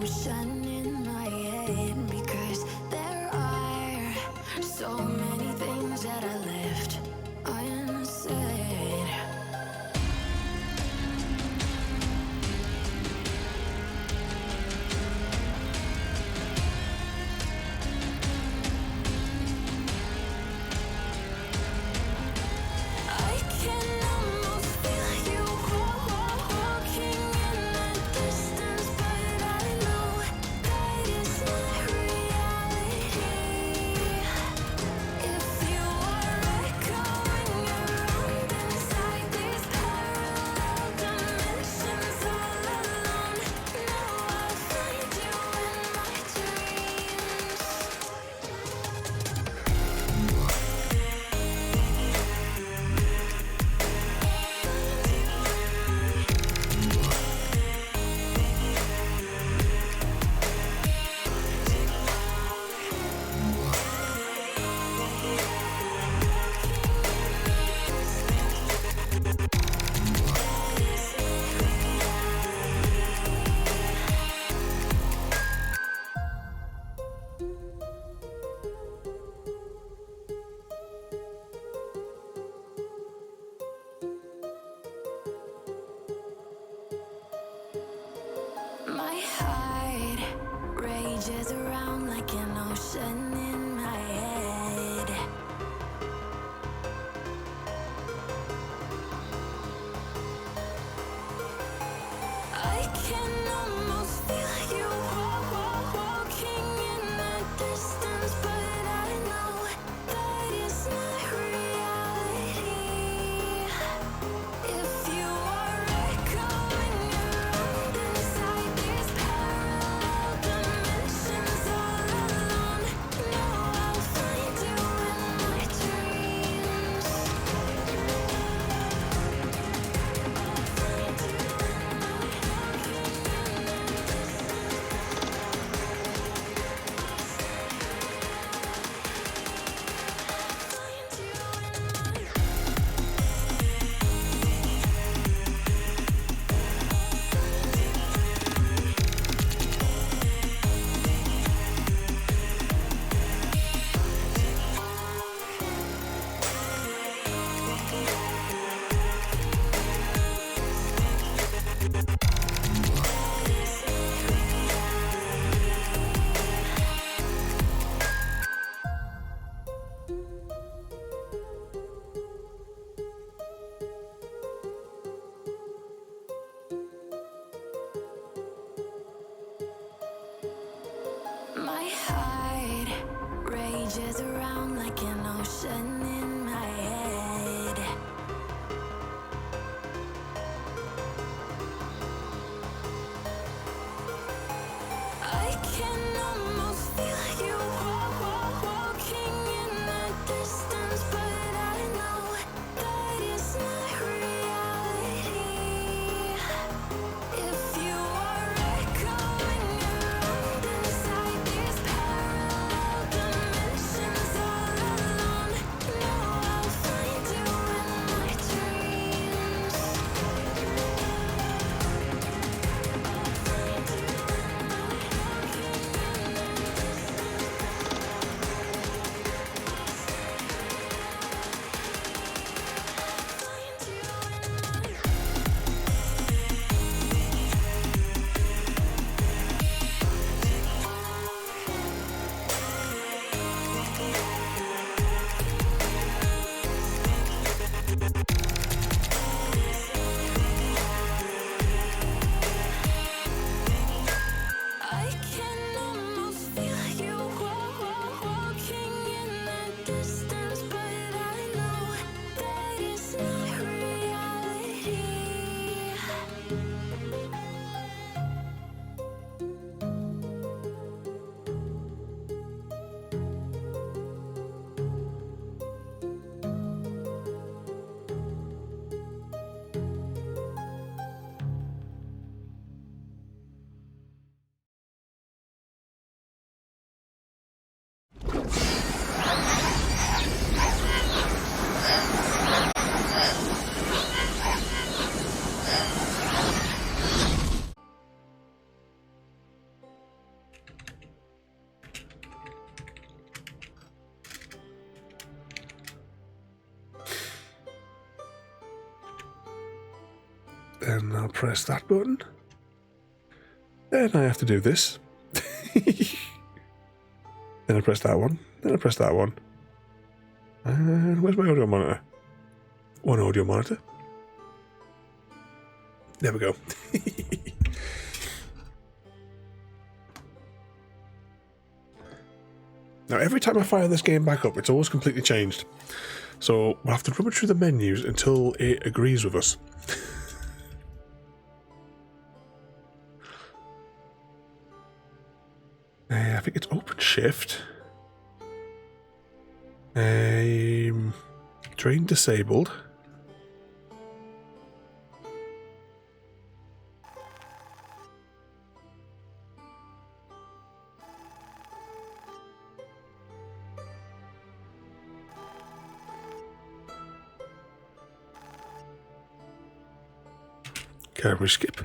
ocean in my head, because there are so many things that I left unsaid. I can almost feel you walking in the distance, but I know that is not reality. If you are echoing around inside these parallel dimensions all alone, know I'll find you in my dreams. My heart rages around like an ocean in my head. I can almost feel you walking in the distance, but I know that is not reality. If you are echoing around inside these parallel dimensions all alone, know I'll find you in my dreams. My heart rages around like an ocean in my head. I can almost feel you walking in the distance, but I know that is not reality. If you are echoing around inside these parallel dimensions all alone, know Then I'll press that button. Then I have to do this. Then I press that one. Then I press that one. And where's my audio monitor? One audio monitor. There we go. Now, every time I fire this game back up, it's always completely changed. So we'll have to rummage through the menus until it agrees with us. I think it's open shift. Drain disabled. Can we skip?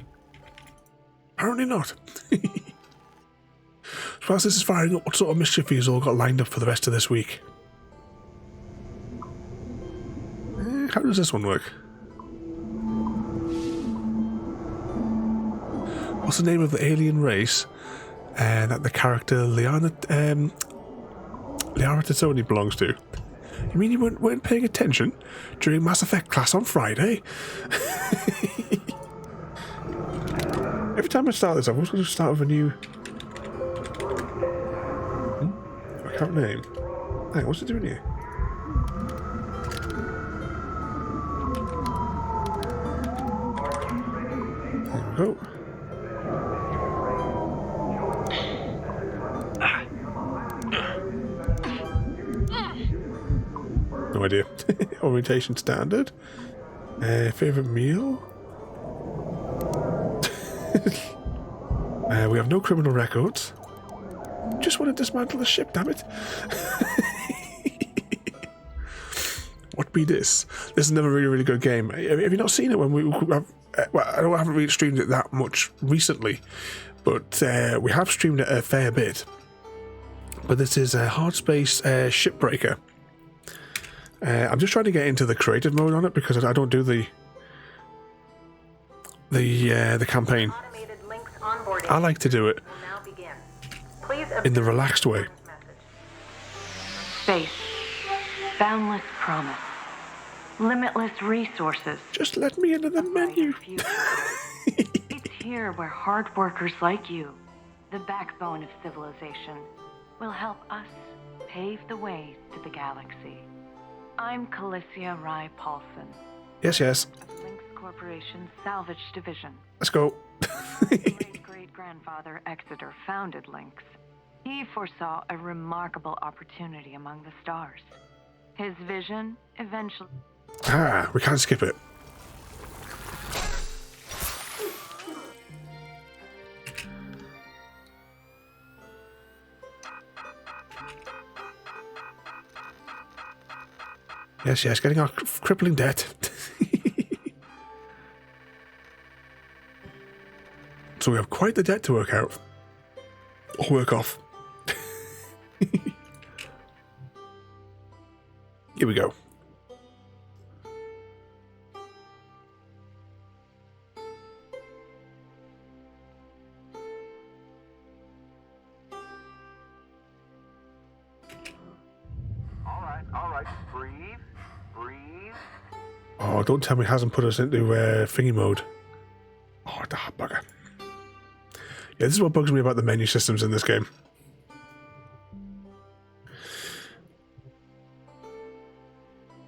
Apparently not. As far as this is firing up, what sort of mischief have you all got lined up for the rest of this week? How does this one work? What's the name of the alien race that the character Liana Tazzoni belongs to? You mean you weren't paying attention during Mass Effect class on Friday? Every time I start this, I've always got to start with a new account name. Hang on, what's it doing here? There we go. No idea. Orientation standard. Favorite meal? We have no criminal records. Just want to dismantle the ship, damn it. What be this? This is another really good game. Have you not seen it when we have... well, I haven't really streamed it that much recently, but we have streamed it a fair bit. But this is a Hardspace Shipbreaker. I'm just trying to get into the creative mode on it because I don't do the campaign. I like to do it in the relaxed way. Space, boundless promise, limitless resources. Just let me into the menu. It's here where hard workers like you, the backbone of civilization, will help us pave the way to the galaxy. I'm Calicia Rye Paulson. Yes. LYNX Corporation's salvage division. Let's go. Great-grandfather Exeter founded LYNX. He foresaw a remarkable opportunity among the stars. His vision eventually... We can't skip it. Yes, getting our crippling debt. So we have quite the debt to work out. Or work off. Here we go. All right, breathe. Oh, don't tell me it hasn't put us into thingy mode. Oh, the hot bugger. Yeah, this is what bugs me about the menu systems in this game.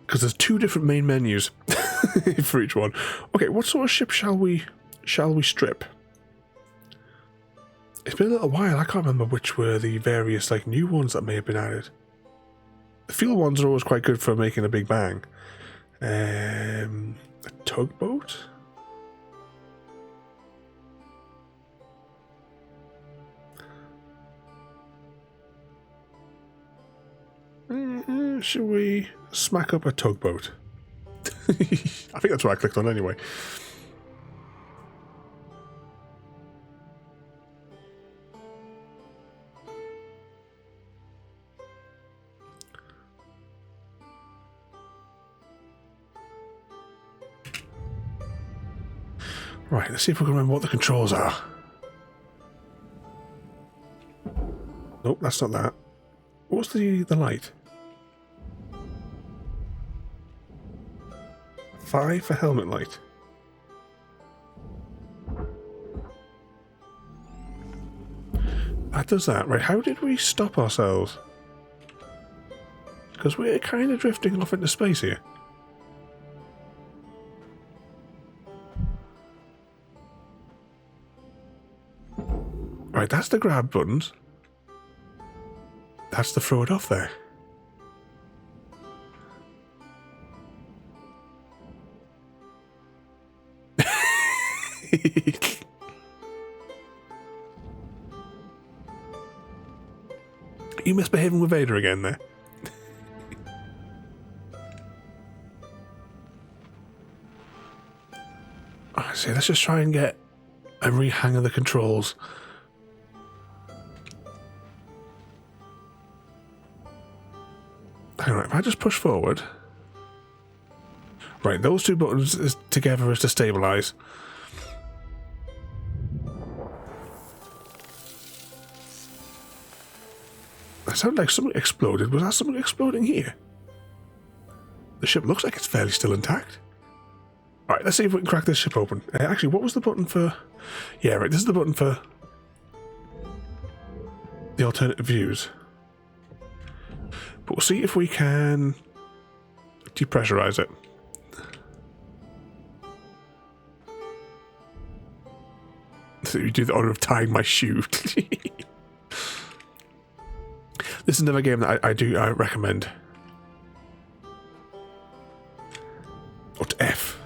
Because there's two different main menus for each one. Okay, what sort of ship shall we strip? It's been a little while. I can't remember which were the various new ones that may have been added. The fuel ones are always quite good for making a big bang. A tugboat? Should we smack up a tugboat? I think that's what I clicked on anyway. Right, let's see if we can remember what the controls are. Nope, that's not that. What's the light? 5 for helmet light. That does that. Right, how did we stop ourselves? Because we're kind of drifting off into space here. Right, that's the grab buttons. That's the throw it off there. You misbehaving with Vader again there. I see, let's just try and get a re-hang of the controls. Hang on, if I just push forward. Right, those two buttons together is to stabilise. That sounded like something exploded. Was that something exploding here? The ship looks like it's fairly still intact. Alright, let's see if we can crack this ship open. Actually, what was the button for... Yeah, right, this is the button for the alternative views. But we'll see if we can depressurize it. So you do the honour of tying my shoe. This is another game that I recommend. What F?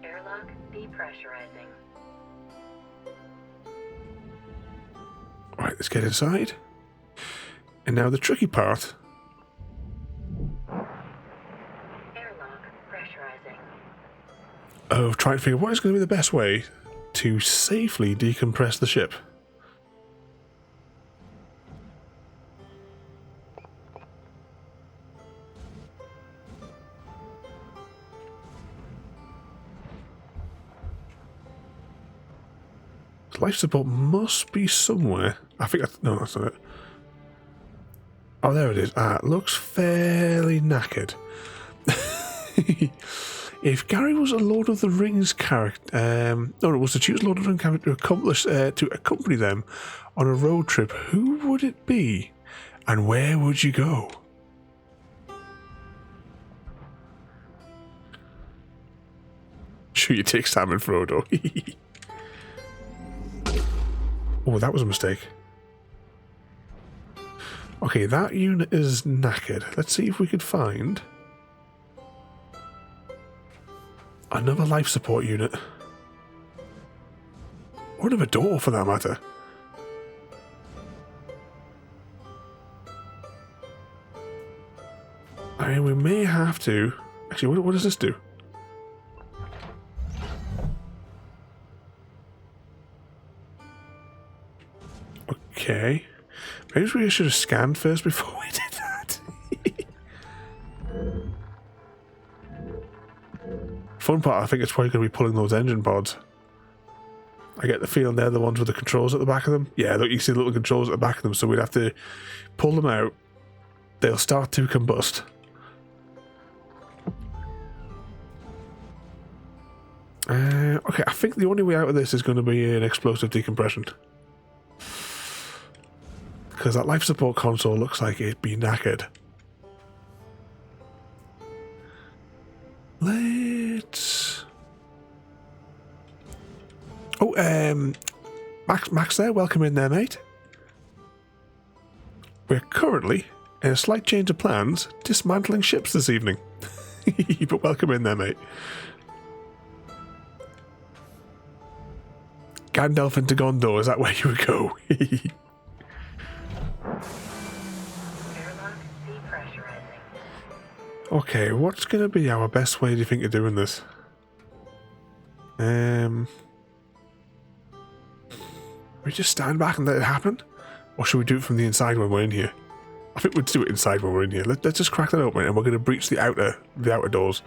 Airlock depressurizing. Right, let's get inside. And now the tricky part. Airlock pressurizing. Of trying to figure out what is going to be the best way to safely decompress the ship. Life support must be somewhere. I think that's... No, that's not it. Oh, there it is. Ah, it looks fairly knackered. If Gary was a Lord of the Rings character... no, it was to choose Lord of the Rings character to accompany them on a road trip, who would it be? And where would you go? Sure, you take Sam and Frodo. Oh, that was a mistake. Okay, that unit is knackered. Let's see if we could find another life support unit. Or another door, for that matter. I mean, we may have to... Actually, what does this do? Okay. Maybe we should have scanned first before we did that. Fun part, I think it's probably going to be pulling those engine pods. I get the feeling they're the ones with the controls at the back of them. Yeah, look, you see the little controls at the back of them, so we'd have to pull them out. They'll start to combust. Okay, I think the only way out of this is going to be an explosive decompression. Because that life support console looks like it'd be knackered. Let's... Oh, Max there, welcome in there, mate. We're currently, in a slight change of plans, dismantling ships this evening. But welcome in there, mate. Gandalf into Gondor, is that where you would go? Okay, what's going to be our best way, do you think, of doing this? We just stand back and let it happen? Or should we do it from the inside when we're in here? I think we'd do it inside when we're in here. Let's just crack that open and we're going to breach the outer doors.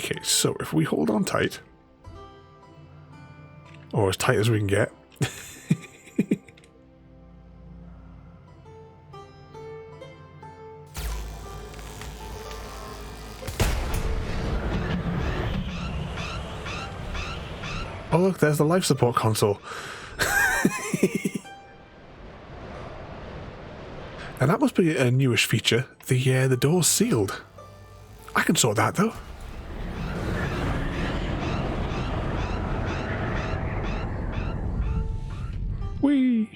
Okay, so if we hold on tight, or as tight as we can get. Oh look, there's the life support console. And that must be a newish feature. The door's sealed. I can sort that though. Whee!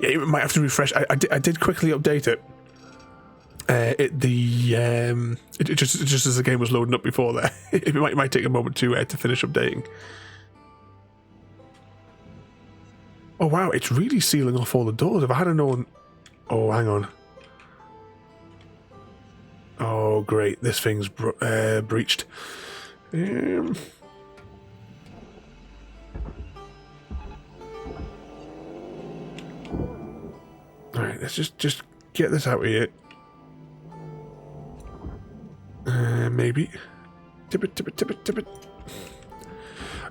Yeah, you might have to refresh. I did quickly update it. Just as the game was loading up before there. It might take a moment to finish updating. Oh wow, it's really sealing off all the doors. If I had known... Oh, hang on. Oh great, this thing's breached. Alright, let's just get this out of here. Maybe. Tip it.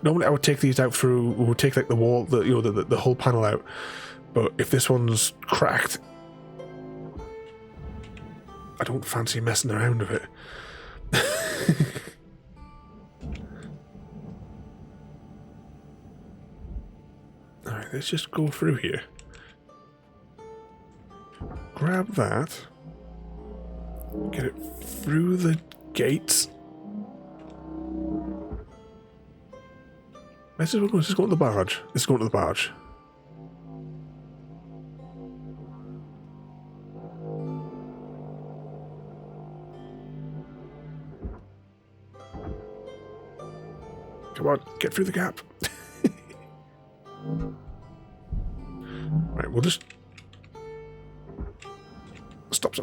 Normally I would take these out through, we would take like the wall, the whole panel out. But if this one's cracked, I don't fancy messing around with it. Alright, let's just go through here. Grab that. Get it through the gates. Let's just go to the barge. Let's go to the barge. Come on, get through the gap. Right, we'll just... Stop.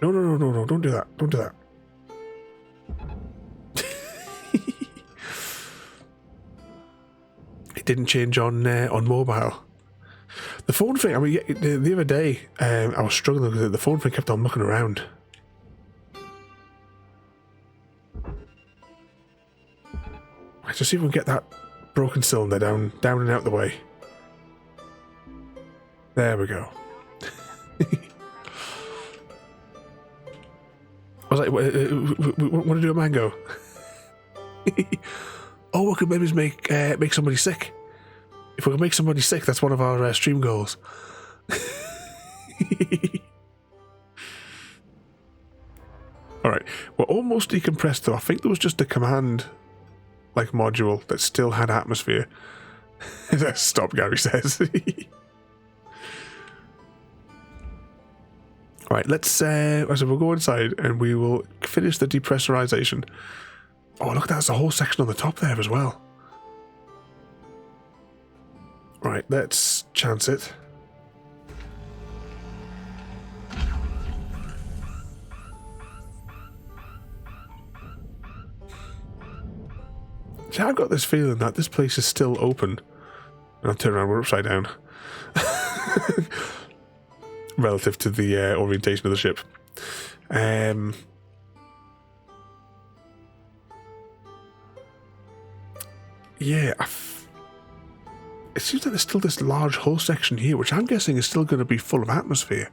No, don't do that. Don't do that. It didn't change on mobile. The phone thing, I mean, the other day, I was struggling because the phone thing kept on looking around. Let's just see if we can get that broken cylinder down and out the way. There we go. I was like, what to do a mango? Oh, we could maybe make somebody sick. If we can make somebody sick, that's one of our stream goals. Alright, we're almost decompressed though. I think there was just a command like module that still had atmosphere. Stop, Gary says. Alright, let's so we'll go inside and we will finish the depressurization. Oh look, that's a whole section on the top there as well. Right, let's chance it. See, I've got this feeling that this place is still open. And I'll turn around, we're upside down. Relative to the orientation of the ship. Yeah, it seems like there's still this large hull section here, which I'm guessing is still going to be full of atmosphere.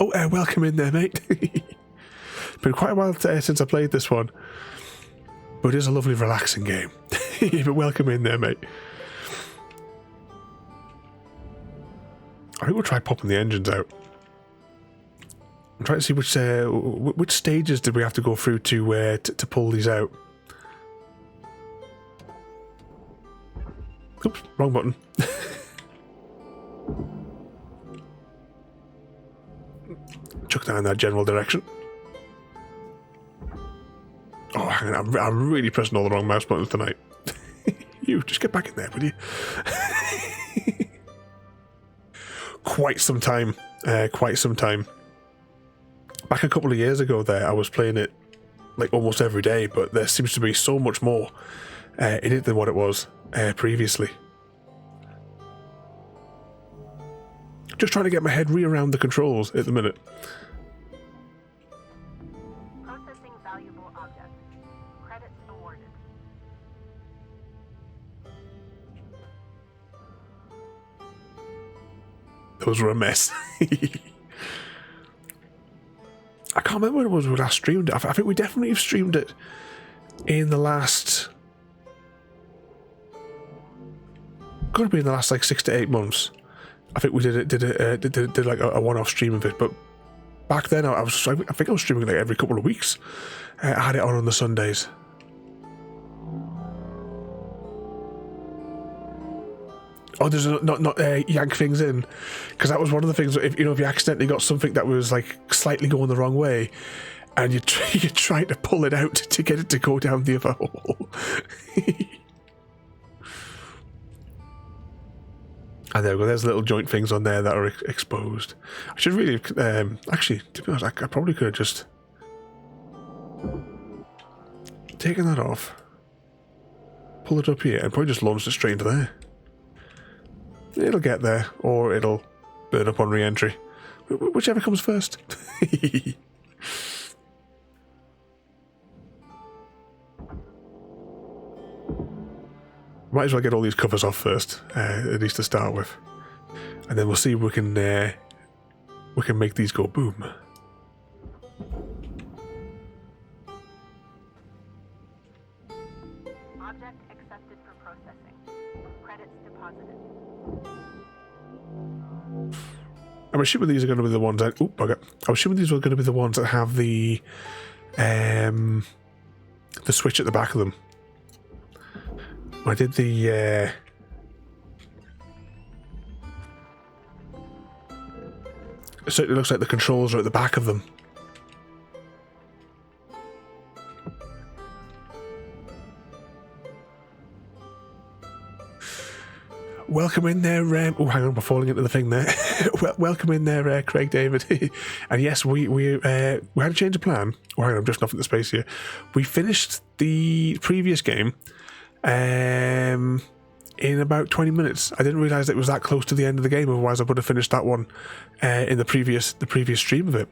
Oh, welcome in there, mate. Been quite a while since I played this one, but it is a lovely, relaxing game. But welcome in there, mate. I think we'll try popping the engines out. I'm trying to see which stages did we have to go through to pull these out. Oops, wrong button. Chuck that in that general direction. Oh, hang on, I'm really pressing all the wrong mouse buttons tonight. You, just get back in there, will you? Quite some time. Back a couple of years ago there, I was playing it like almost every day, but there seems to be so much more in it than what it was previously. Just trying to get my head around the controls at the minute. Processing valuable object. Credits awarded. Those were a mess. I can't remember when it was we last streamed it. I think we definitely have streamed it in the last... Got to be in the last like 6 to 8 months. I think we did like a one-off stream of it, but back then I think I was streaming like every couple of weeks. I had it on the Sundays. Oh, there's not yank things in, because that was one of the things. If you accidentally got something that was like slightly going the wrong way, and you try to pull it out to get it to go down the other hole. And there we go. There's little joint things on there that are exposed. I should really actually, to be honest, I probably could have just taken that off, pull it up here, and probably just launched it straight into there. It'll get there, or it'll burn up on re-entry. Whichever comes first. Might as well get all these covers off first, at least to start with. And then we'll see if we can make these go boom. Object accepted for processing. Credits deposited. I'm assuming these are going to be the ones that... Oop, bugger. I'm assuming these are going to be the ones that have the switch at the back of them. I did the... It certainly looks like the controls are at the back of them. Welcome in there, oh, hang on, we're falling into the thing there. Welcome in there, Craig David. And yes, we had a change of plan. Oh, hang on, I'm just off into space here. We finished the previous game in about 20 minutes. I didn't realise it was that close to the end of the game, otherwise I would have finished that one in the previous stream of it.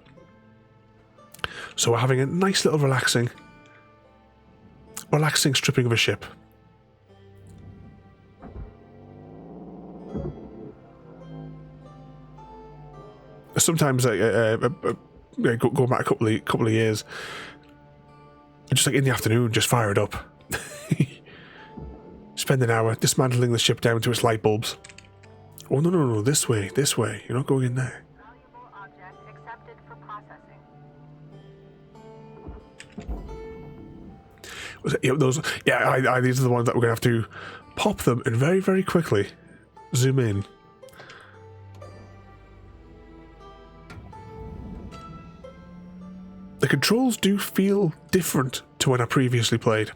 So we're having a nice little relaxing stripping of a ship. Sometimes go back a couple of years, just like in the afternoon, just fire it up. Spend an hour dismantling the ship down to its light bulbs. Oh no, this way. You're not going in there. Valuable object accepted for processing. Was it, those? Yeah, these are the ones that we're gonna have to pop them and very, very quickly zoom in. The controls do feel different to when I previously played.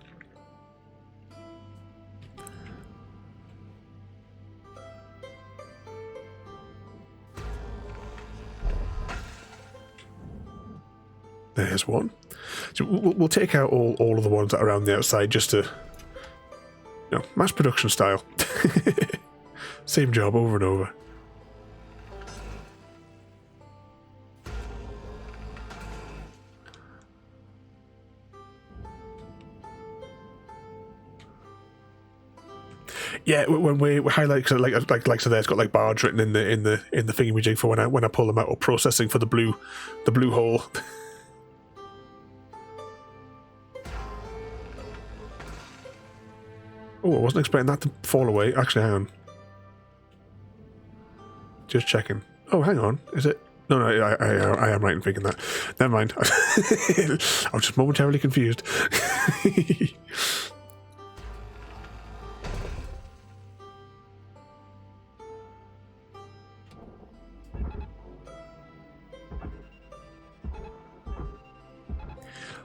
There's one. So we'll take out all of the ones that are around the outside just to, mass production style. Same job over and over. Yeah, when we highlight, so like so, there's got like barge written in the thingamajig for when I pull them out, or processing for the blue hole. Oh, I wasn't expecting that to fall away. Actually, hang on. Just checking. Oh, hang on. Is it? No, I am right in thinking that. Never mind. I was just momentarily confused.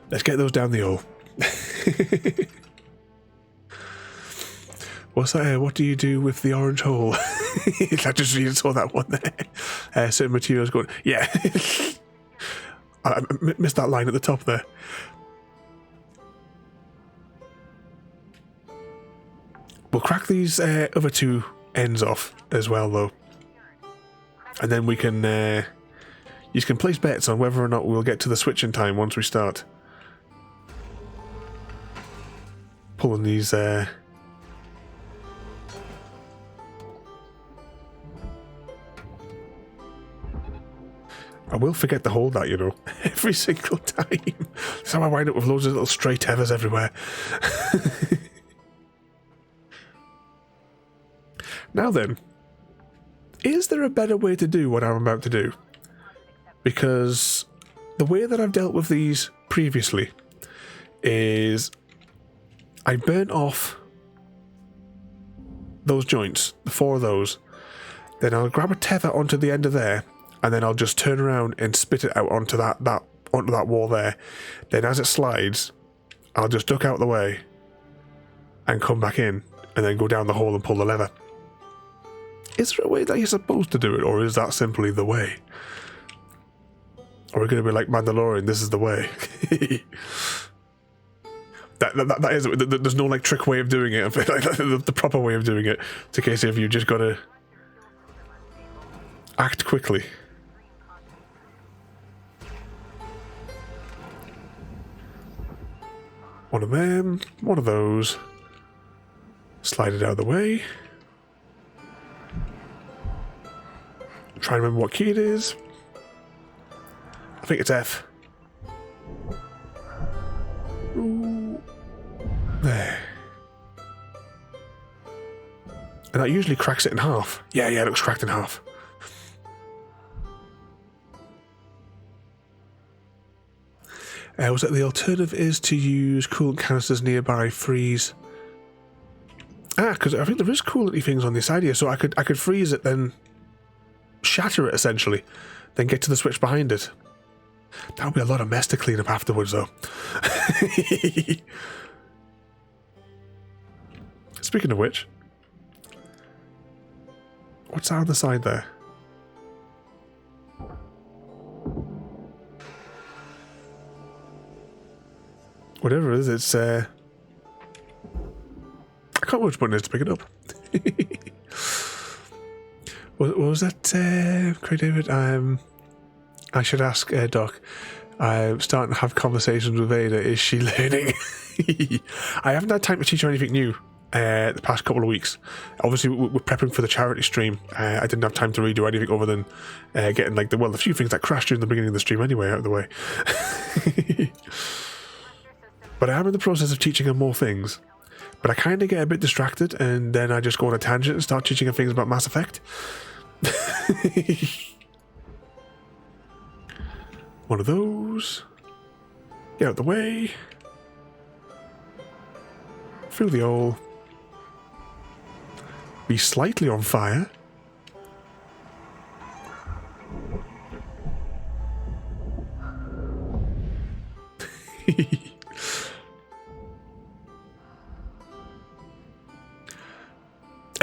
Let's get those down the hole. What's that? What do you do with the orange hole? I just really saw that one there. Certain materials going. Yeah. I missed that line at the top there. We'll crack these other two ends off as well, though. And then we can... you can place bets on whether or not we'll get to the switching time once we start pulling these... I will forget to hold that, you know, every single time. That's how I wind up with loads of little stray tethers everywhere. Now then, is there a better way to do what I'm about to do? Because the way that I've dealt with these previously is I burnt off those joints, the 4 of those, then I'll grab a tether onto the end of there, and then I'll just turn around and spit it out onto that wall there. Then as it slides, I'll just duck out the way and come back in, and then go down the hole and pull the lever. Is there a way that you're supposed to do it, or is that simply the way? Or are we going to be like Mandalorian, this is the way? that is, there's no like trick way of doing it. The proper way of doing it. It's a case of you just got to act quickly. One of them, one of those. Slide it out of the way. Try and remember what key it is. I think it's F. Ooh. There. And that usually cracks it in half. Yeah, it looks cracked in half. Was that the alternative is to use coolant canisters nearby, freeze. Because I think there is coolant-y things on this side here, so I could freeze it, then shatter it essentially, then get to the switch behind it. That would be a lot of mess to clean up afterwards, though. Speaking of which, what's that on the side there? Whatever it is, it's I can't remember which button it is to pick it up. What was that, Craig David? I should ask Doc. I'm starting to have conversations with Ada. Is she learning? I haven't had time to teach her anything new the past couple of weeks. Obviously, we're prepping for the charity stream. I didn't have time to redo anything other than getting like the few things that crashed during the beginning of the stream anyway out of the way. But I am in the process of teaching her more things. But I kind of get a bit distracted, and then I just go on a tangent and start teaching her things about Mass Effect. One of those. Get out of the way. Through the hole. Be slightly on fire.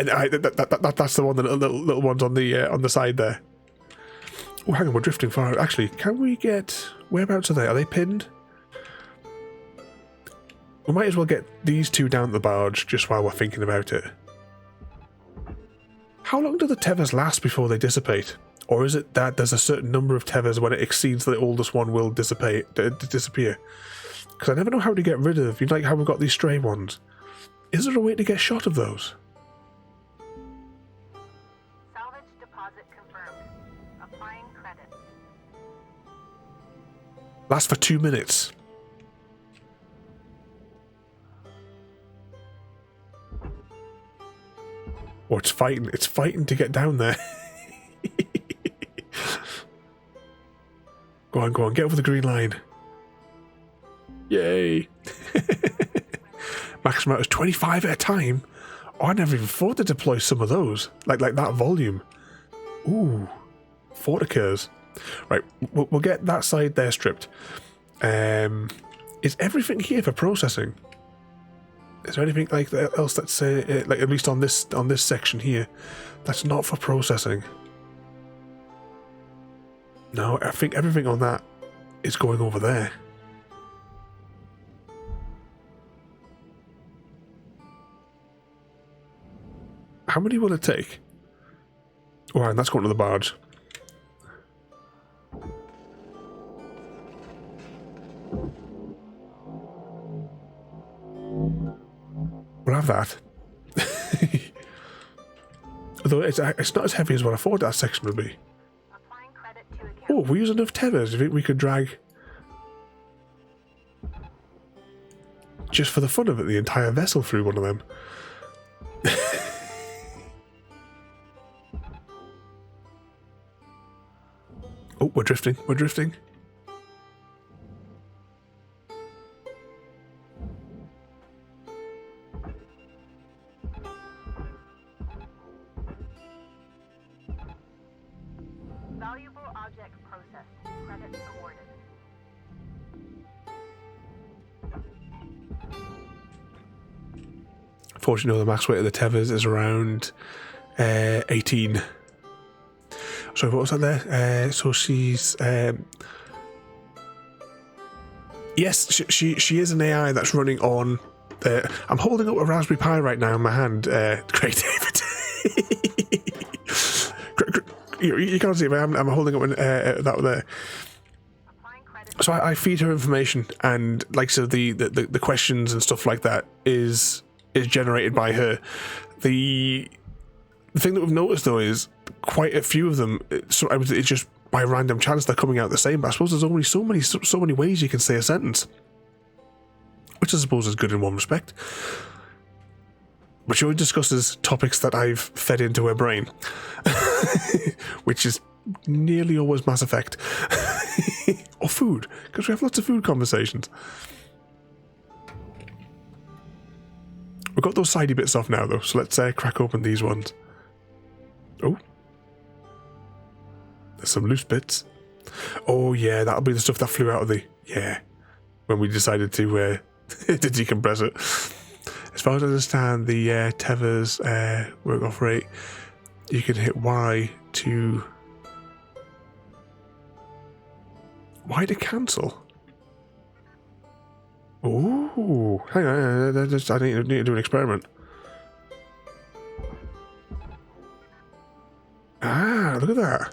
And that's the one, the little ones on the side there. Oh, hang on, we're drifting far. Actually, can we get... Whereabouts are they? Are they pinned? We might as well get these two down the barge just while we're thinking about it. How long do the tethers last before they dissipate? Or is it that there's a certain number of tethers when it exceeds the oldest one will disappear? Because I never know how to get rid of... You like how we've got these stray ones. Is there a way to get shot of those? Lasts for 2 minutes. Oh, it's fighting. It's fighting to get down there. Go on, get over the green line. Yay. Max amount is 25 at a time. Oh, I never even thought to deploy some of those. Like that volume. Ooh. Forticers. Right, we'll get that side there stripped. Is everything here for processing? Is there anything like else that's like at least on this section here that's not for processing? No, I think everything on that is going over there. How many will it take? Oh, and that's going to the barge. We'll have that. Although it's not as heavy as what I thought that section would be. Applying credit to account. Oh, if we use enough tethers, I think we could drag, just for the fun of it, the entire vessel through one of them. Oh, we're drifting. We're drifting. Valuable object processed. Credit awarded. Fortunately, the max weight of the tethers is around 18. Sorry, what was that there? So she's... yes, she is an AI that's running on... I'm holding up a Raspberry Pi right now in my hand. Great, David. You can't see it, but I'm holding up that there. So I feed her information, and like so the questions and stuff like that is generated by her. The thing that we've noticed though is quite a few of them. Sometimes it's just by random chance they're coming out the same. But I suppose there's only so many ways you can say a sentence, which I suppose is good in one respect. But she only discusses topics that I've fed into her brain, which is nearly always Mass Effect or food, because we have lots of food conversations. We've got those sidey bits off now, though, so let's crack open these ones. Oh, there's some loose bits. Oh yeah, that'll be the stuff that flew out of the when we decided to to decompress it. As far as I understand, the tethers work off rate. You can hit Y to cancel. Oh, hang on, I need to do an experiment. Ah, look at that.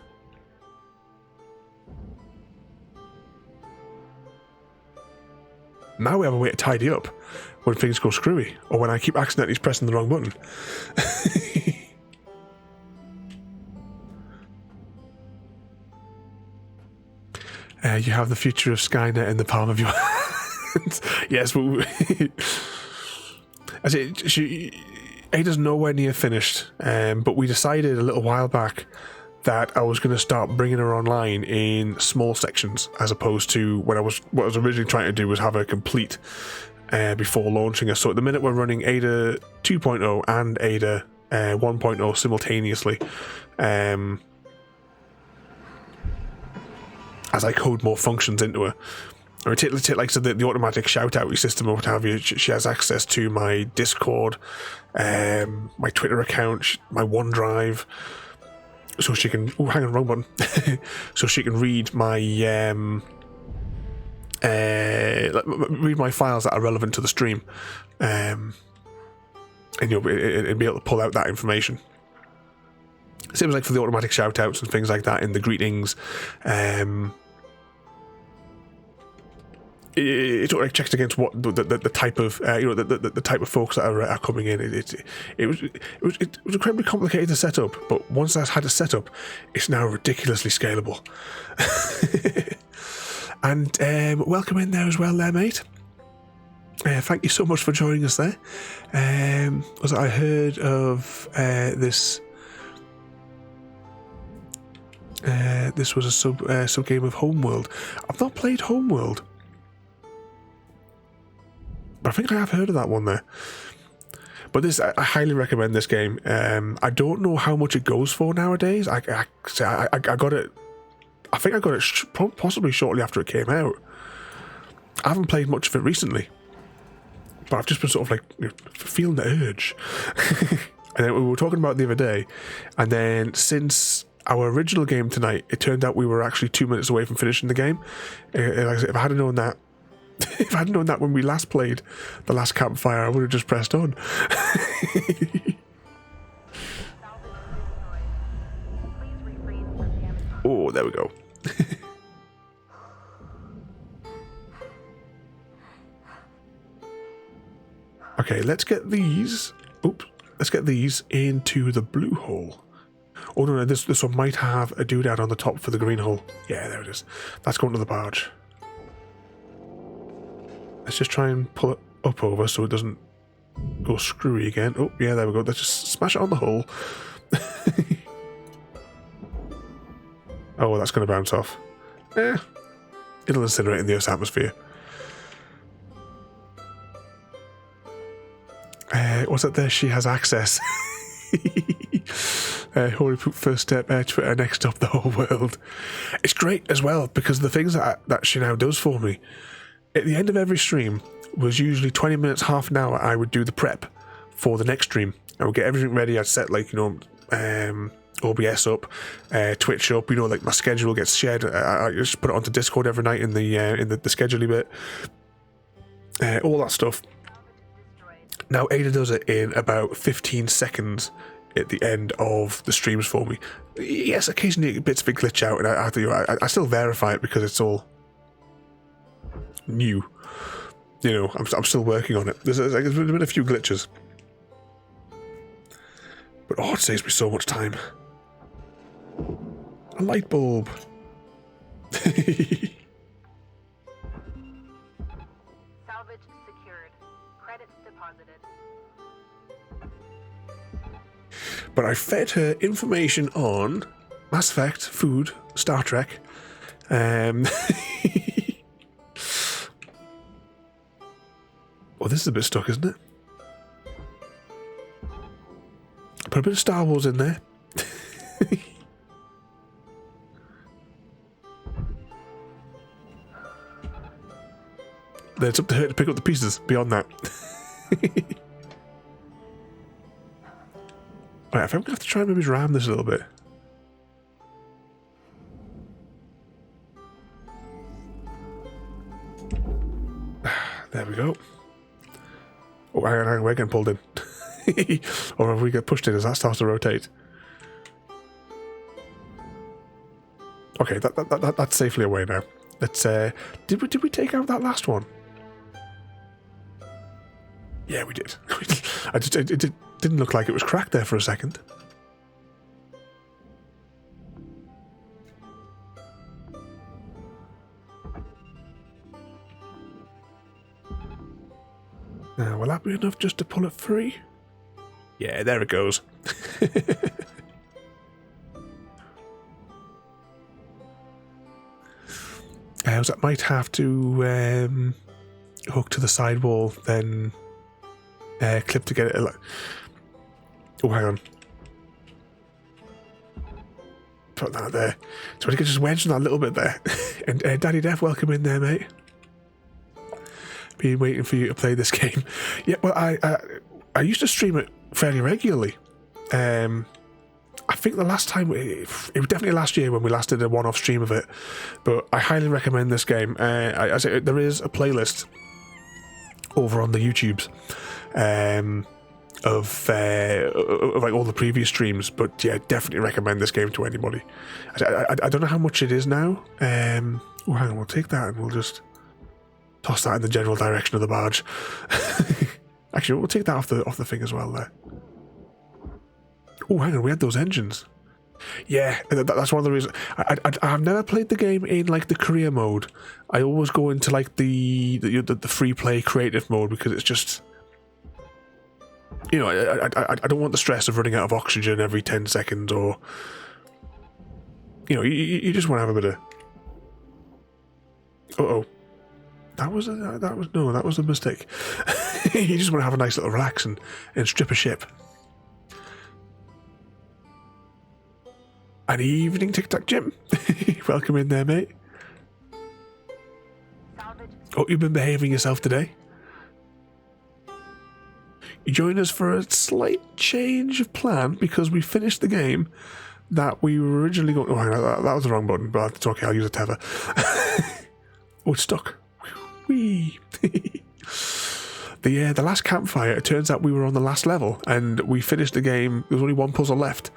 Now we have a way to tidy up when things go screwy, or when I keep accidentally pressing the wrong button. You have the future of Skynet in the palm of your hands. Yes, but Ada's nowhere near finished, but we decided a little while back that I was going to start bringing her online in small sections, as opposed to what I was originally trying to do was have her complete before launching her. So at the minute we're running Ada 2.0 and Ada 1.0 simultaneously, as I code more functions into her. Or take like so the automatic shout-out system or what have you. She has access to my Discord, my Twitter account, my OneDrive, so she can... Oh, hang on, wrong button. So she can read my files that are relevant to the stream, and you'll be able to pull out that information. Same as like for the automatic shout-outs and things like that in the greetings. It sort of checks against what the type of the type of folks that are coming in. It was incredibly complicated to set up, but once I had it set up, it's now ridiculously scalable. And welcome in there as well, there, mate. Thank you so much for joining us there. I heard of this. This was a sub game of Homeworld. I've not played Homeworld, but I think I have heard of that one there. But I highly recommend this game. I don't know how much it goes for nowadays. I got it. I think I got it possibly shortly after it came out. I haven't played much of it recently, but I've just been sort of like feeling the urge. And then we were talking about it the other day, and then since our original game tonight, it turned out we were actually 2 minutes away from finishing the game. Like I said, if I hadn't known that when we last played the last campfire, I would have just pressed on. Oh, there we go. Okay, let's get these. Oops. Let's get these into the blue hole. Oh no, this one might have a doodad on the top for the green hole. Yeah, there it is. That's going to the barge. Let's just try and pull it up over so it doesn't go screwy again. Oh, yeah, there we go. Let's just smash it on the hole. Oh, that's going to bounce off. It'll incinerate in the Earth's atmosphere. What's that there? She has access. Holy poop, first step, Twitter, next up, the whole world. It's great as well, because the things that she now does for me, at the end of every stream was usually 20 minutes, half an hour, I would do the prep for the next stream. I would get everything ready. I'd set, like, you know, OBS up, Twitch up, you know, like my schedule gets shared. I just put it onto Discord every night in the scheduling bit. All that stuff. Now Ada does it in about 15 seconds at the end of the streams for me. Yes, occasionally bits of it glitch out, and I still verify it because it's all new. You know, I'm still working on it. There's been a few glitches, but it saves me so much time. A light bulb. Salvage secured. Credits deposited. But I fed her information on Mass Effect, food, Star Trek. Oh, this is a bit stuck, isn't it? Put a bit of Star Wars in there. Then it's up to her to pick up the pieces beyond that. Right, I think I'm going to have to try and maybe ram this a little bit. There we go. Oh, hang on, we're getting pulled in. Or if we get pushed in as that starts to rotate. Okay, that's safely away now. Let's, did we take out that last one? Yeah, we did. It didn't look like it was cracked there for a second. Now, will that be enough just to pull it free? Yeah, there it goes. So that might have to hook to the sidewall, then clip to get it. Oh, hang on. Put that there. So we can just wedge that a little bit there. And Daddy Def, welcome in there, mate. Been waiting for you to play this game. Yeah, well, I used to stream it fairly regularly. I think the last time, it was definitely last year when we last did a one-off stream of it, but I highly recommend this game. I say there is a playlist over on the YouTubes of like all the previous streams, but yeah, definitely recommend this game to anybody. I don't know how much it is now. Oh, hang on, we'll take that and we'll just toss that in the general direction of the barge. Actually, we'll take that off the thing as well there. Oh, hang on, we had those engines. Yeah, that's one of the reasons. I've never played the game in like the career mode. I always go into like the free play creative mode because it's just, you know, I don't want the stress of running out of oxygen every 10 seconds, or, you know, you just want to have a bit of. That was a mistake. You just want to have a nice little relax and strip a ship. An evening, Tic Tac Jim. Welcome in there, mate. Hope you've been behaving yourself today. You join us for a slight change of plan because we finished the game that we were originally going. Oh, hang on, that was the wrong button, but it's okay. I'll use a tether. Oh, it's stuck. Whee! The last campfire. It turns out we were on the last level and we finished the game. There was only one puzzle left.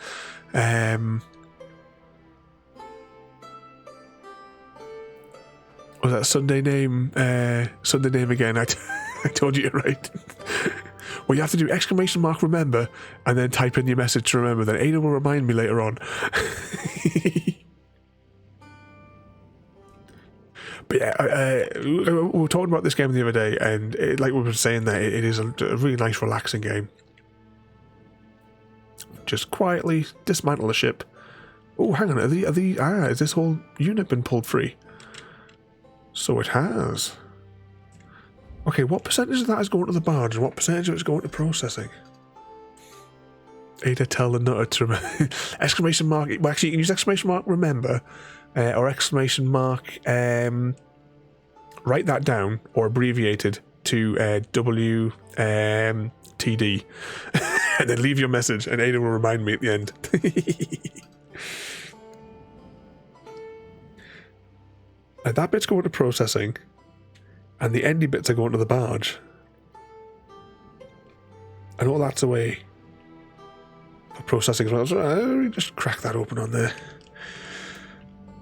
Was that Sunday name? Sunday name again. I told you it right. Well, you have to do exclamation mark remember and then type in your message to remember. Then Ada will remind me later on. But yeah, we were talking about this game the other day, and like we were saying there, it is a really nice, relaxing game. Just quietly dismantle a ship. Oh, hang on, has this whole unit been pulled free? So it has. Okay, what percentage of that is going to the barge, and what percentage of it is going to processing? Ada, tell the nutter to remember. Exclamation mark, well, actually you can use exclamation mark remember, or exclamation mark, write that down, or abbreviated to WTD, and then leave your message, and Ada will remind me at the end. And that bit's going to processing, and the endy bits are going to the barge. And all that's away for processing as well. So let me just crack that open on there.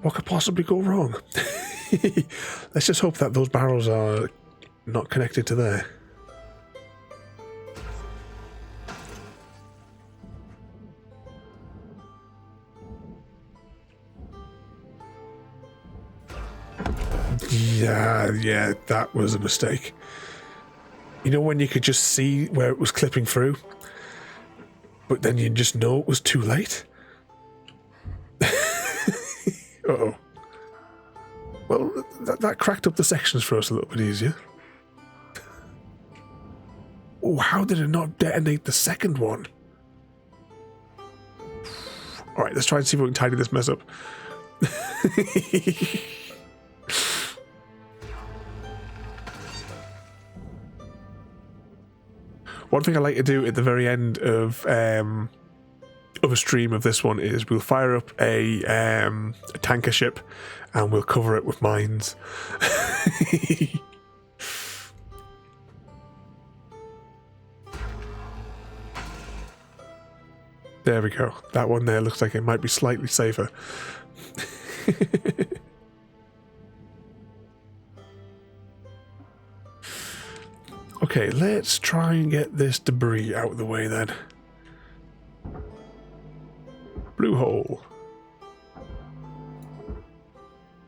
What could possibly go wrong? Let's just hope that those barrels are not connected to there. Yeah, that was a mistake. You know when you could just see where it was clipping through, but then you just know it was too late? Uh-oh. Well, that cracked up the sections for us a little bit easier. Oh, how did it not detonate the second one? Alright, let's try and see if we can tidy this mess up. One thing I like to do at the very end of a stream of this one is we'll fire up a tanker ship and we'll cover it with mines. There we go. That one there looks like it might be slightly safer. Okay, let's try and get this debris out of the way then. Blue hole.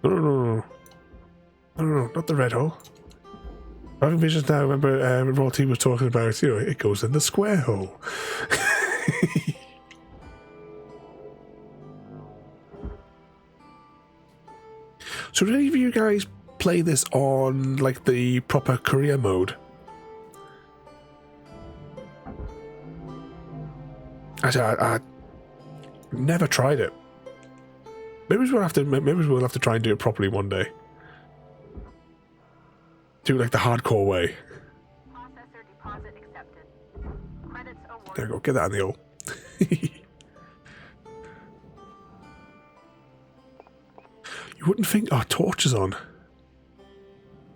No, not the red hole. I'm having visions now. Remember, Royalty was talking about, you know, it goes in the square hole. So did any of you guys play this on, like, the proper career mode? I never tried it. Maybe we'll have to try and do it properly one day. Do it like the hardcore way. Processor deposit accepted. Credits awarded. There we go. Get that in the hole. You wouldn't think our torch is on.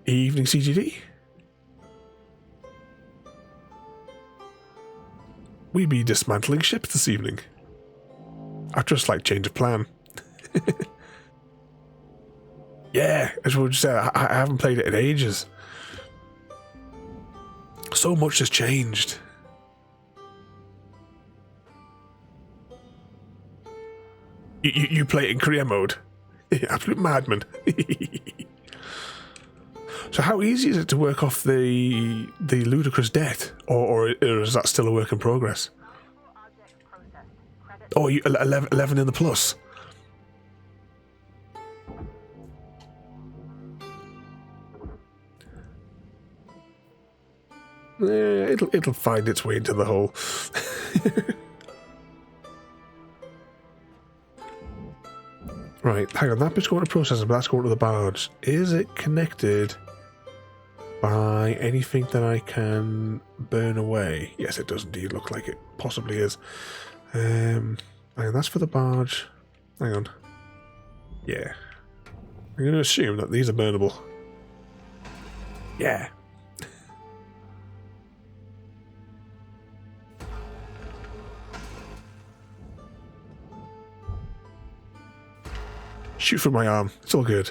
Evening CGD. We be dismantling ships this evening. After a slight change of plan. Yeah, as we just said, I haven't played it in ages. So much has changed. You play it in career mode? Absolute madman. So how easy is it to work off the ludicrous debt? Or is that still a work in progress? Object processed. Credits. Oh, 11 in the plus. It'll find its way into the hole. Right, hang on, that bit's going to processing, but that's going to the barge. Is it connected by anything that I can burn away? Yes, it does indeed look like it possibly is. Hang on, that's for the barge. Hang on. Yeah. I'm going to assume that these are burnable. Yeah. Shoot from my arm. It's all good.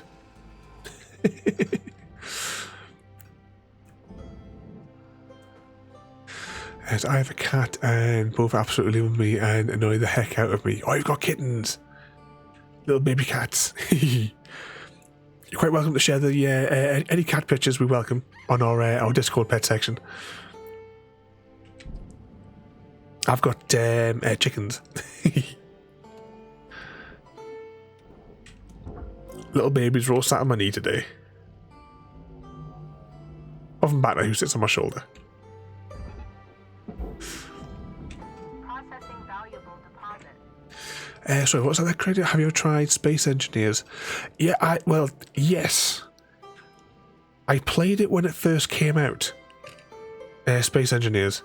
As I have a cat and both absolutely love me and annoy the heck out of me. Oh, you've got kittens. Little baby cats. You're quite welcome to share the any cat pictures we welcome on our Discord pet section. I've got chickens. Little babies roll sat on my knee today. Other than Batter, who sits on my shoulder. Processing valuable deposit. Sorry, what's that credit? Have you ever tried Space Engineers? Yeah, yes. I played it when it first came out. Space Engineers.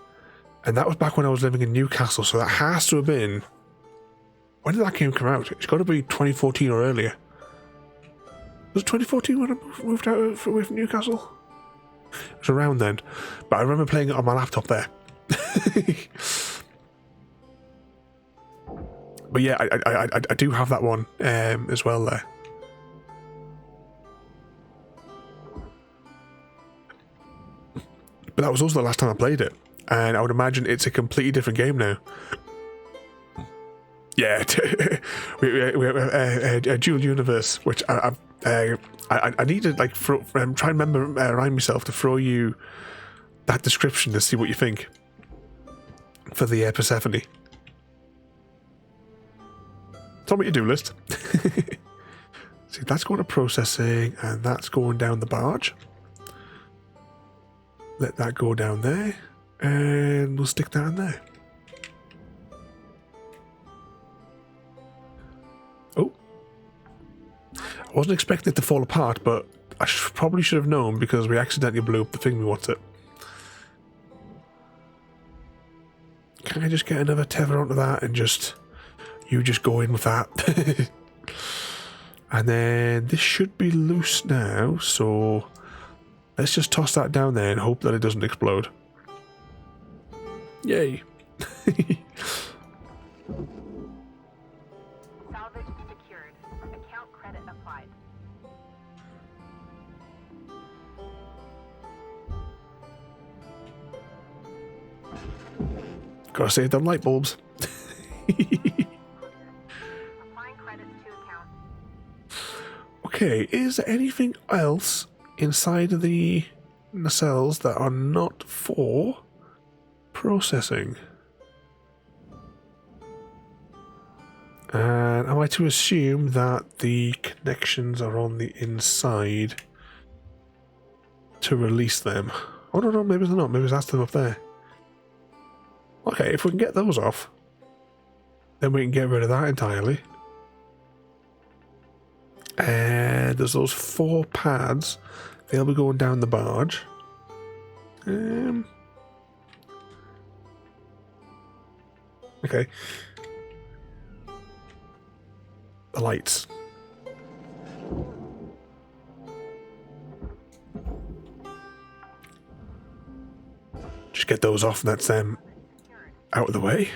And that was back when I was living in Newcastle, so that has to have been... When did that game come out? It's got to be 2014 or earlier. Was it 2014 when I moved out away from Newcastle? It was around then. But I remember playing it on my laptop there. But yeah, I do have that one as well there. But that was also the last time I played it. And I would imagine it's a completely different game now. Yeah, a dual universe, which I need to like try and remind myself to throw you that description to see what you think for the Persephone. It's on my to-do list. See, that's going to processing, and that's going down the barge. Let that go down there, and we'll stick that in there. Oh. I wasn't expecting it to fall apart, but I probably should have known because we accidentally blew up the thing we wanted. Can I just get another tether onto that and you just go in with that? And then this should be loose now, so let's just toss that down there and hope that it doesn't explode. Yay. Salvage secured. Account credit applied. Gotta save them light bulbs. Applying credits to account. Okay, is there anything else inside of the nacelles that are not for processing? And am I to assume that the connections are on the inside to release them? Oh no, maybe they're not. Maybe that's them up there. Okay, if we can get those off, then we can get rid of that entirely. And there's those 4 pads. They'll be going down the barge. Okay. The lights. Just get those off and that's them out of the way.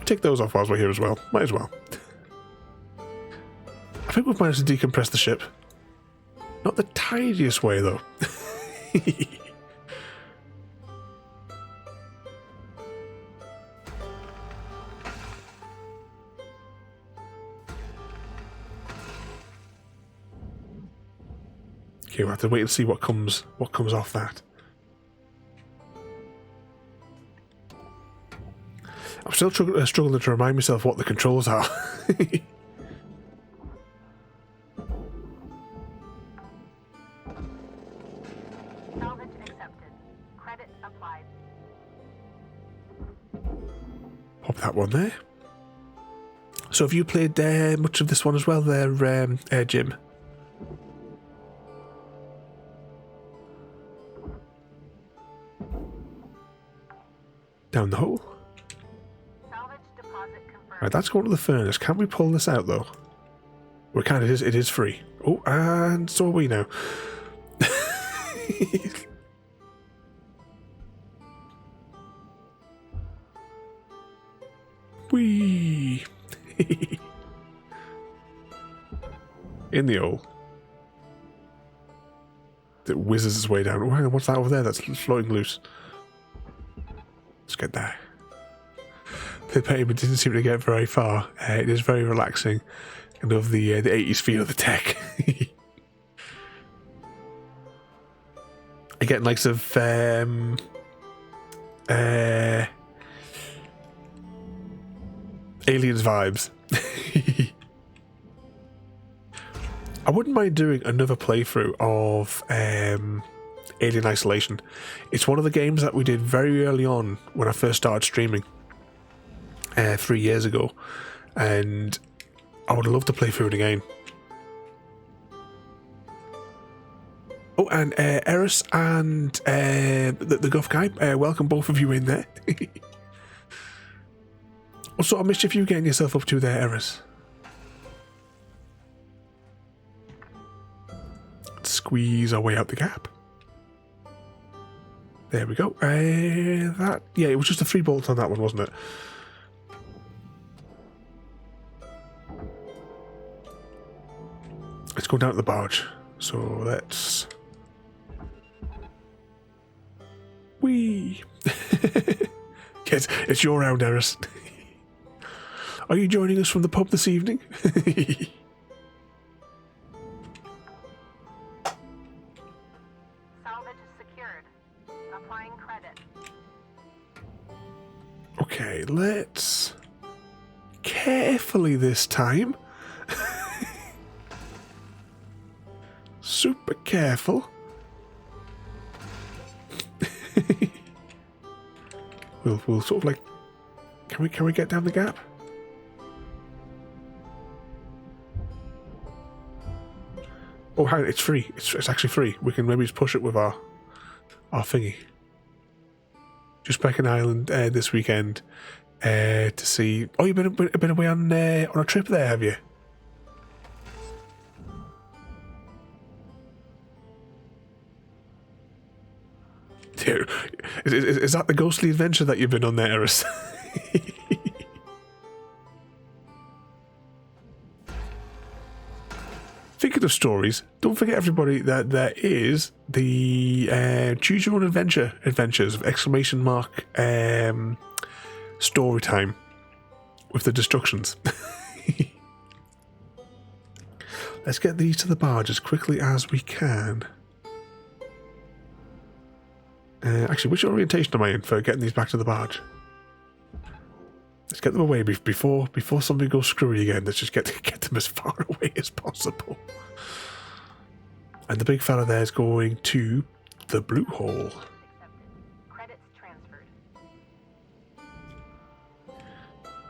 Take those off whilst we're here as well. Might as well. I think we've managed to decompress the ship. Not the tidiest way, though. Okay, we'll have to wait and see what comes off that. I'm still struggling to remind myself what the controls are. Salvage accepted. Credit applied. Pop that one there. So have you played much of this one as well there, Jim? Down the hole. Salvage deposit confirmed. Right, that's going to the furnace. Can we pull this out though? We can. It is free. Oh, and so are we now. Whee! In the hole. It whizzes its way down. Oh, hang on, what's that over there that's floating loose? Let's get there. The payment didn't seem to get very far. It is very relaxing. I love the 80s feel of the tech. I get likes of Aliens vibes. I wouldn't mind doing another playthrough of Alien Isolation. It's one of the games that we did very early on when I first started streaming 3 years ago, and I would love to play through it again. Oh, and Eris and the Guff guy, welcome both of you in there. What sort of mischief are you getting yourself up to there, Eris? Squeeze our way out the gap. There we go. That, yeah, it was just a 3 bolts on that one, wasn't it? Let's go down to the barge. So let's... Whee! Yes, it's your round, Eris. Are you joining us from the pub this evening? Salvage is secured. Applying credit. Okay, let's... Carefully this time. Super careful. We'll sort of like... Can we get down the gap? Oh, hang on, it's free. It's actually free. We can maybe just push it with our thingy. Just back in Ireland this weekend to see... Oh, you've been away on a trip there, have you? Is that the ghostly adventure that you've been on there, Eris? Thinking of stories, don't forget everybody that there is the choose your own adventures of exclamation mark story time with the destructions. Let's get these to the barge as quickly as we can. Actually, which orientation am I in for getting these back to the barge? Let's get them away before something goes screwy again. Let's just get them as far away as possible. And the big fella there is going to the blue hole. Credits transferred.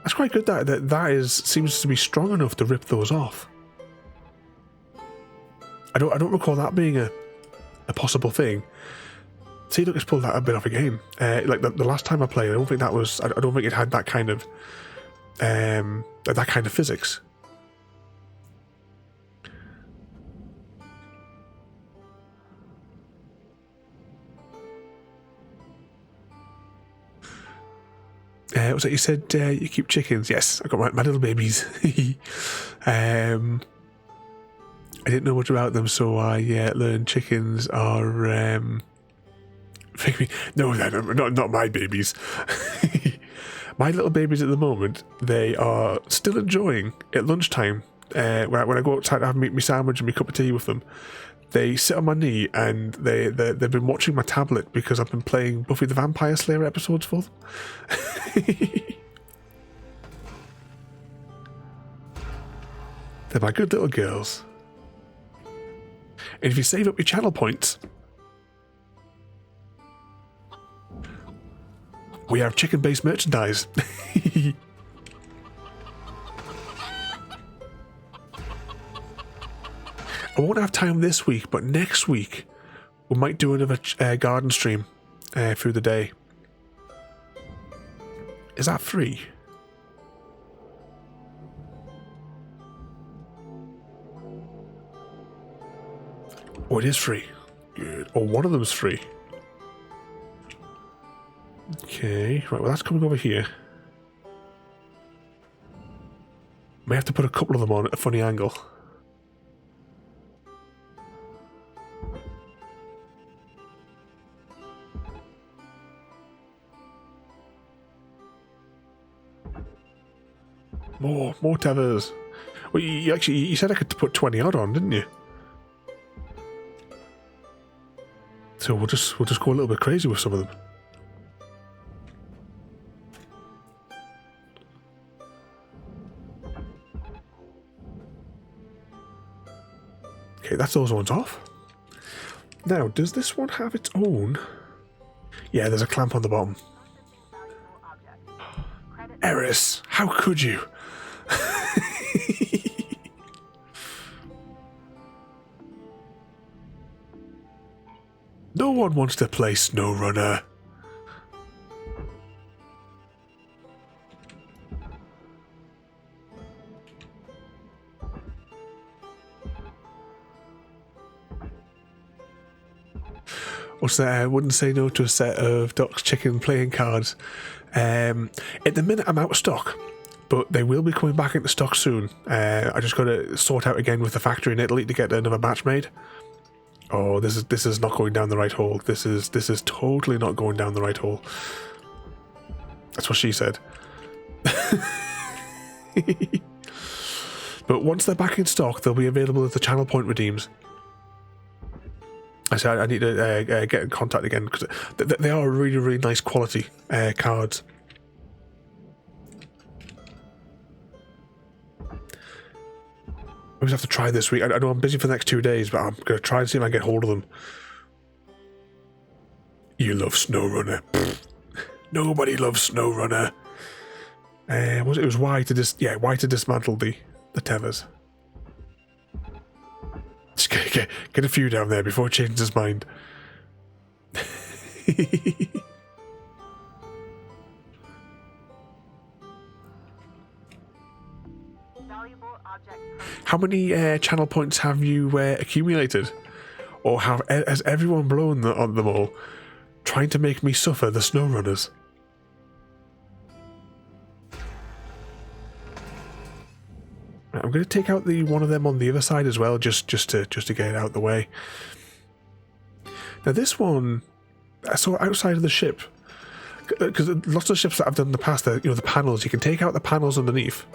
That's quite good. That seems to be strong enough to rip those off. I don't recall that being a possible thing. See, look, it's pulled that a bit off again. Like the last time I played, I don't think that was. I don't think it had that kind of physics. Was it you said you keep chickens? Yes, I got my little babies. I didn't know much about them, so I learned chickens are. No, not my babies. My little babies at the moment, they are still enjoying at lunchtime. When I go outside to have my sandwich and my cup of tea with them, they sit on my knee and they've been watching my tablet because I've been playing Buffy the Vampire Slayer episodes for them. They're my good little girls. And if you save up your channel points, we have chicken-based merchandise. I won't have time this week, but next week we might do another garden stream through the day. Is that free? Oh, it is free. Good. Oh, one of them's free. Okay, right, well that's coming over here. May have to put a couple of them on at a funny angle. More tethers. Well, you said I could put 20 odd on, didn't you? So we'll just go a little bit crazy with some of them. Okay, that's those ones off. Now, does this one have its own? Yeah, there's a clamp on the bottom. Eris, how could you? No one wants to play SnowRunner. What's that? I wouldn't say no to a set of Doc's Chicken playing cards. At the minute, I'm out of stock, but they will be coming back into stock soon. I just got to sort out again with the factory in Italy to get another batch made. Oh, this is not going down the right hole. This is totally not going down the right hole. That's what she said. But once they're back in stock, they'll be available at the channel point redeems. I said I need to get in contact again because they are really, really nice quality cards. I just have to try this week. I know I'm busy for the next 2 days, but I'm going to try and see if I can get hold of them. You love SnowRunner. Nobody loves SnowRunner. It was why to dismantle the tethers. Just get a few down there before it changes his mind. How many channel points have you accumulated? Or has everyone blown on them all, trying to make me suffer the SnowRunners? I'm going to take out the one of them on the other side as well, just to get it out of the way. Now this one, I saw outside of the ship, because lots of ships that I've done in the past, the panels, you can take out the panels underneath,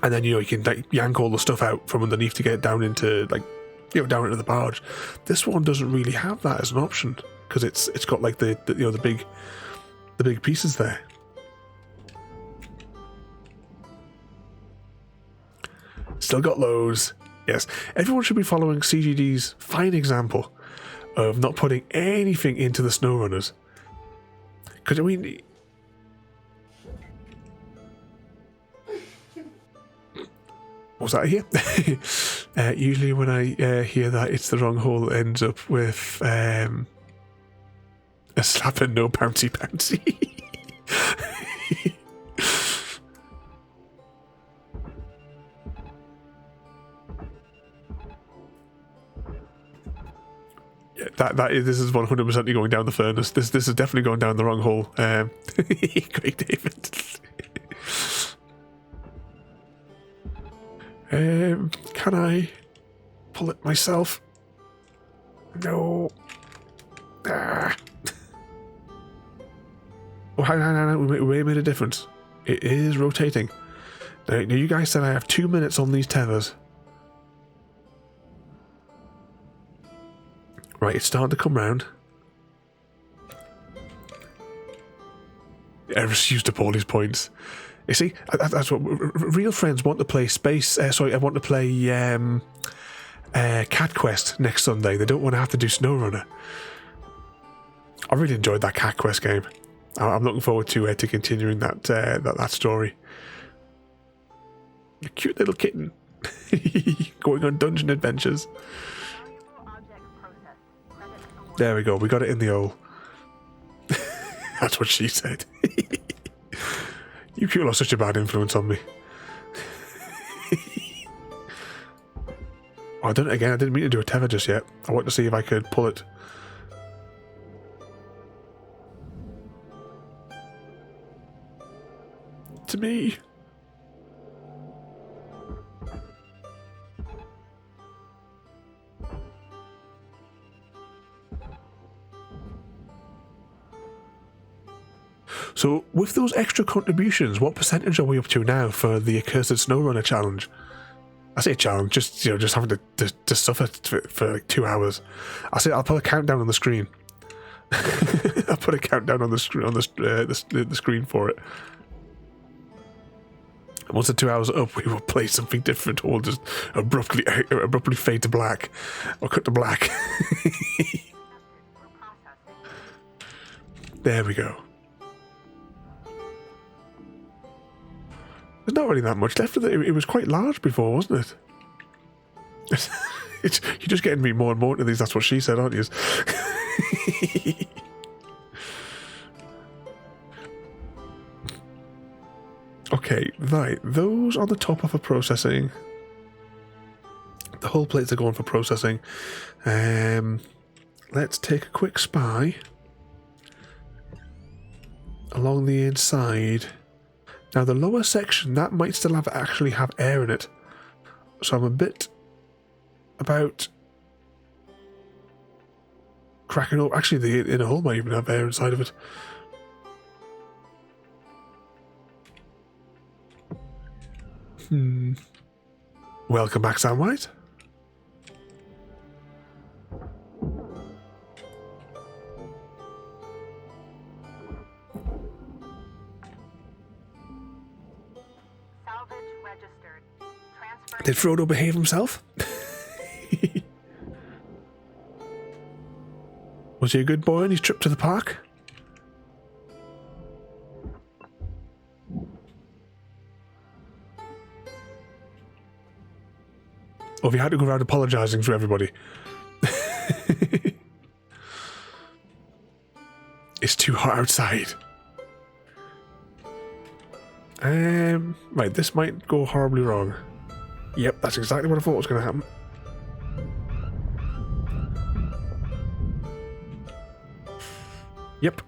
and then you can yank all the stuff out from underneath to get it down into down into the barge. This one doesn't really have that as an option because it's got like the big pieces there. Still got those. Yes, everyone should be following CGD's fine example of not putting anything into the SnowRunners. Because, I mean... What's that here? Usually when I hear that, it's the wrong hole that ends up with a slap and no bouncy bouncy. This is 100% going down the furnace. This is definitely going down the wrong hole. Great, David. Can I pull it myself? No. Ah. Oh, hang on. We made a difference. It is rotating. Now, you guys said I have 2 minutes on these tethers. Right, it's starting to come round. I used up all these points. You see, that's what real friends want to play space. I want to play Cat Quest next Sunday. They don't want to have to do SnowRunner. I really enjoyed that Cat Quest game. I'm looking forward to continuing that story. A cute little kitten going on dungeon adventures. There we go. We got it in the hole. That's what she said. You people are such a bad influence on me. Oh, I didn't mean to do a tether just yet. I want to see if I could pull it. To me. So with those extra contributions, what percentage are we up to now for the Accursed SnowRunner challenge? I say challenge, just just having to suffer for like 2 hours. I'll put a countdown on the screen. I'll put a countdown on the screen for it. And once the 2 hours are up, we will play something different, or just abruptly fade to black, or cut to black. There we go. There's not really that much left of it. It was quite large before, wasn't it? You're just getting me more and more into these. That's what she said, aren't you? Okay, right. Those on the top are for processing. The whole plates are going for processing. Let's take a quick spy along the inside. Now the lower section, that might still actually have air in it. So I'm a bit about cracking up. Actually, the inner hull might even have air inside of it. Welcome back, Samwise. Salvage registered. Transferring. Did Frodo behave himself? Was he a good boy on his trip to the park? Or have you had to go around apologising to everybody? It's too hot outside. Right, this might go horribly wrong. Yep, that's exactly what I thought was going to happen. Yep.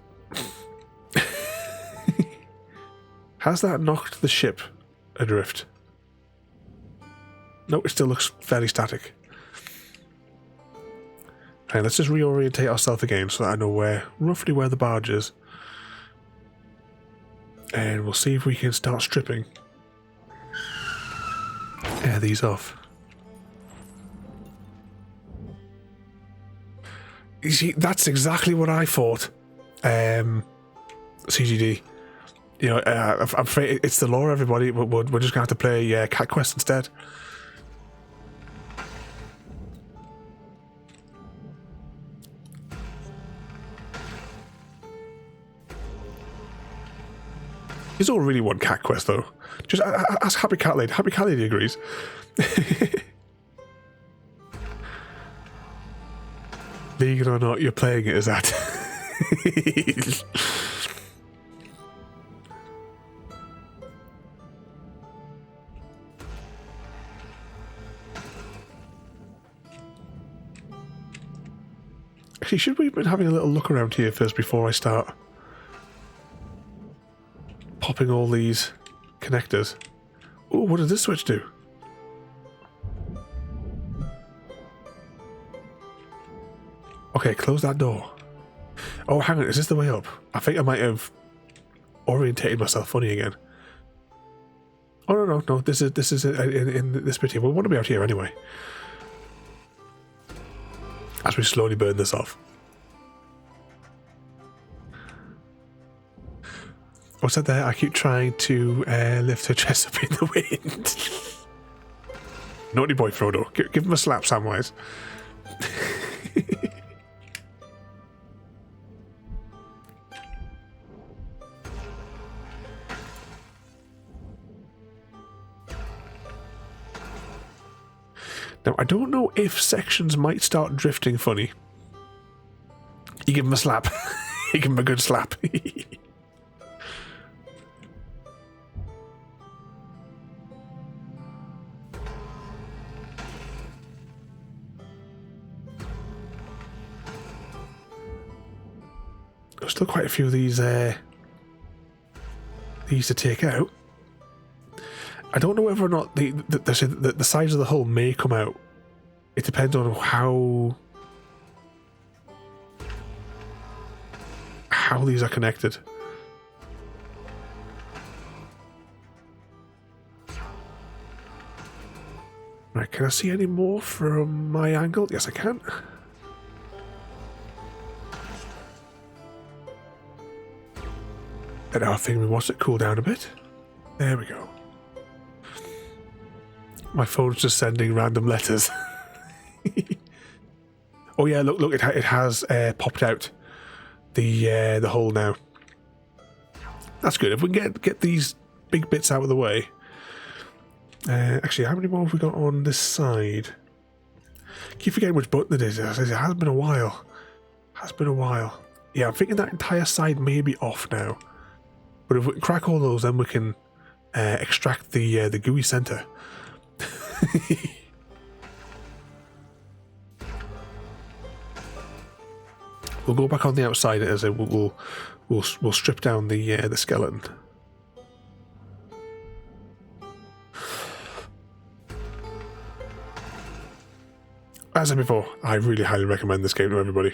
Has that knocked the ship adrift? No, it still looks fairly static. Okay, let's just reorientate ourselves again so that I know roughly where the barge is. And we'll see if we can start stripping. Air these off. You see, that's exactly what I thought. CGD. You know, I'm afraid it's the lore, everybody. We're just going to have to play Cat Quest instead. You all really want Cat Quest, though. Just ask Happy Cat Lady. Happy Cat Lady agrees. Legal or not, you're playing it as that. Actually, should we have been having a little look around here first before I start popping all these connectors? Oh, what does this switch do? Okay, close that door. Oh, hang on, is this the way up? I think I might have orientated myself funny again. Oh, no, this is in this bit here. We want to be out here anyway. As we slowly burn this off. What's that there? I keep trying to lift her chest up in the wind. Naughty boy, Frodo. Give him a slap, Samwise. Now, I don't know if sections might start drifting funny. You give him a slap. You give him a good slap. There's still quite a few of these to take out. I don't know whether or not the size of the hull may come out. It depends on how these are connected. Right, can I see any more from my angle? Yes, I can. And now I think we watch it cool down a bit. There we go. My phone's just sending random letters. Oh yeah, look, it has popped out the hole now. That's good. If we can get these big bits out of the way. Actually, how many more have we got on this side? Keep forgetting which button it is. It has been a while. Has been a while. Yeah, I'm thinking that entire side may be off now. But if we can crack all those, then we can extract the gooey center. We'll go back on the outside as we'll strip down the skeleton. As I said before, I really highly recommend this game to everybody.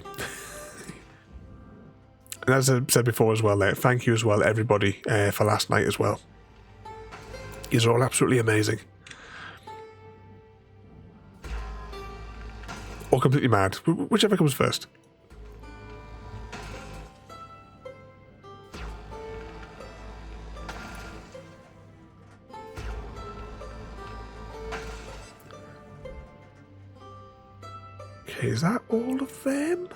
And as I said before as well, thank you as well everybody for last night as well. You're all absolutely amazing. Or completely mad, whichever comes first. Okay, is that all of them?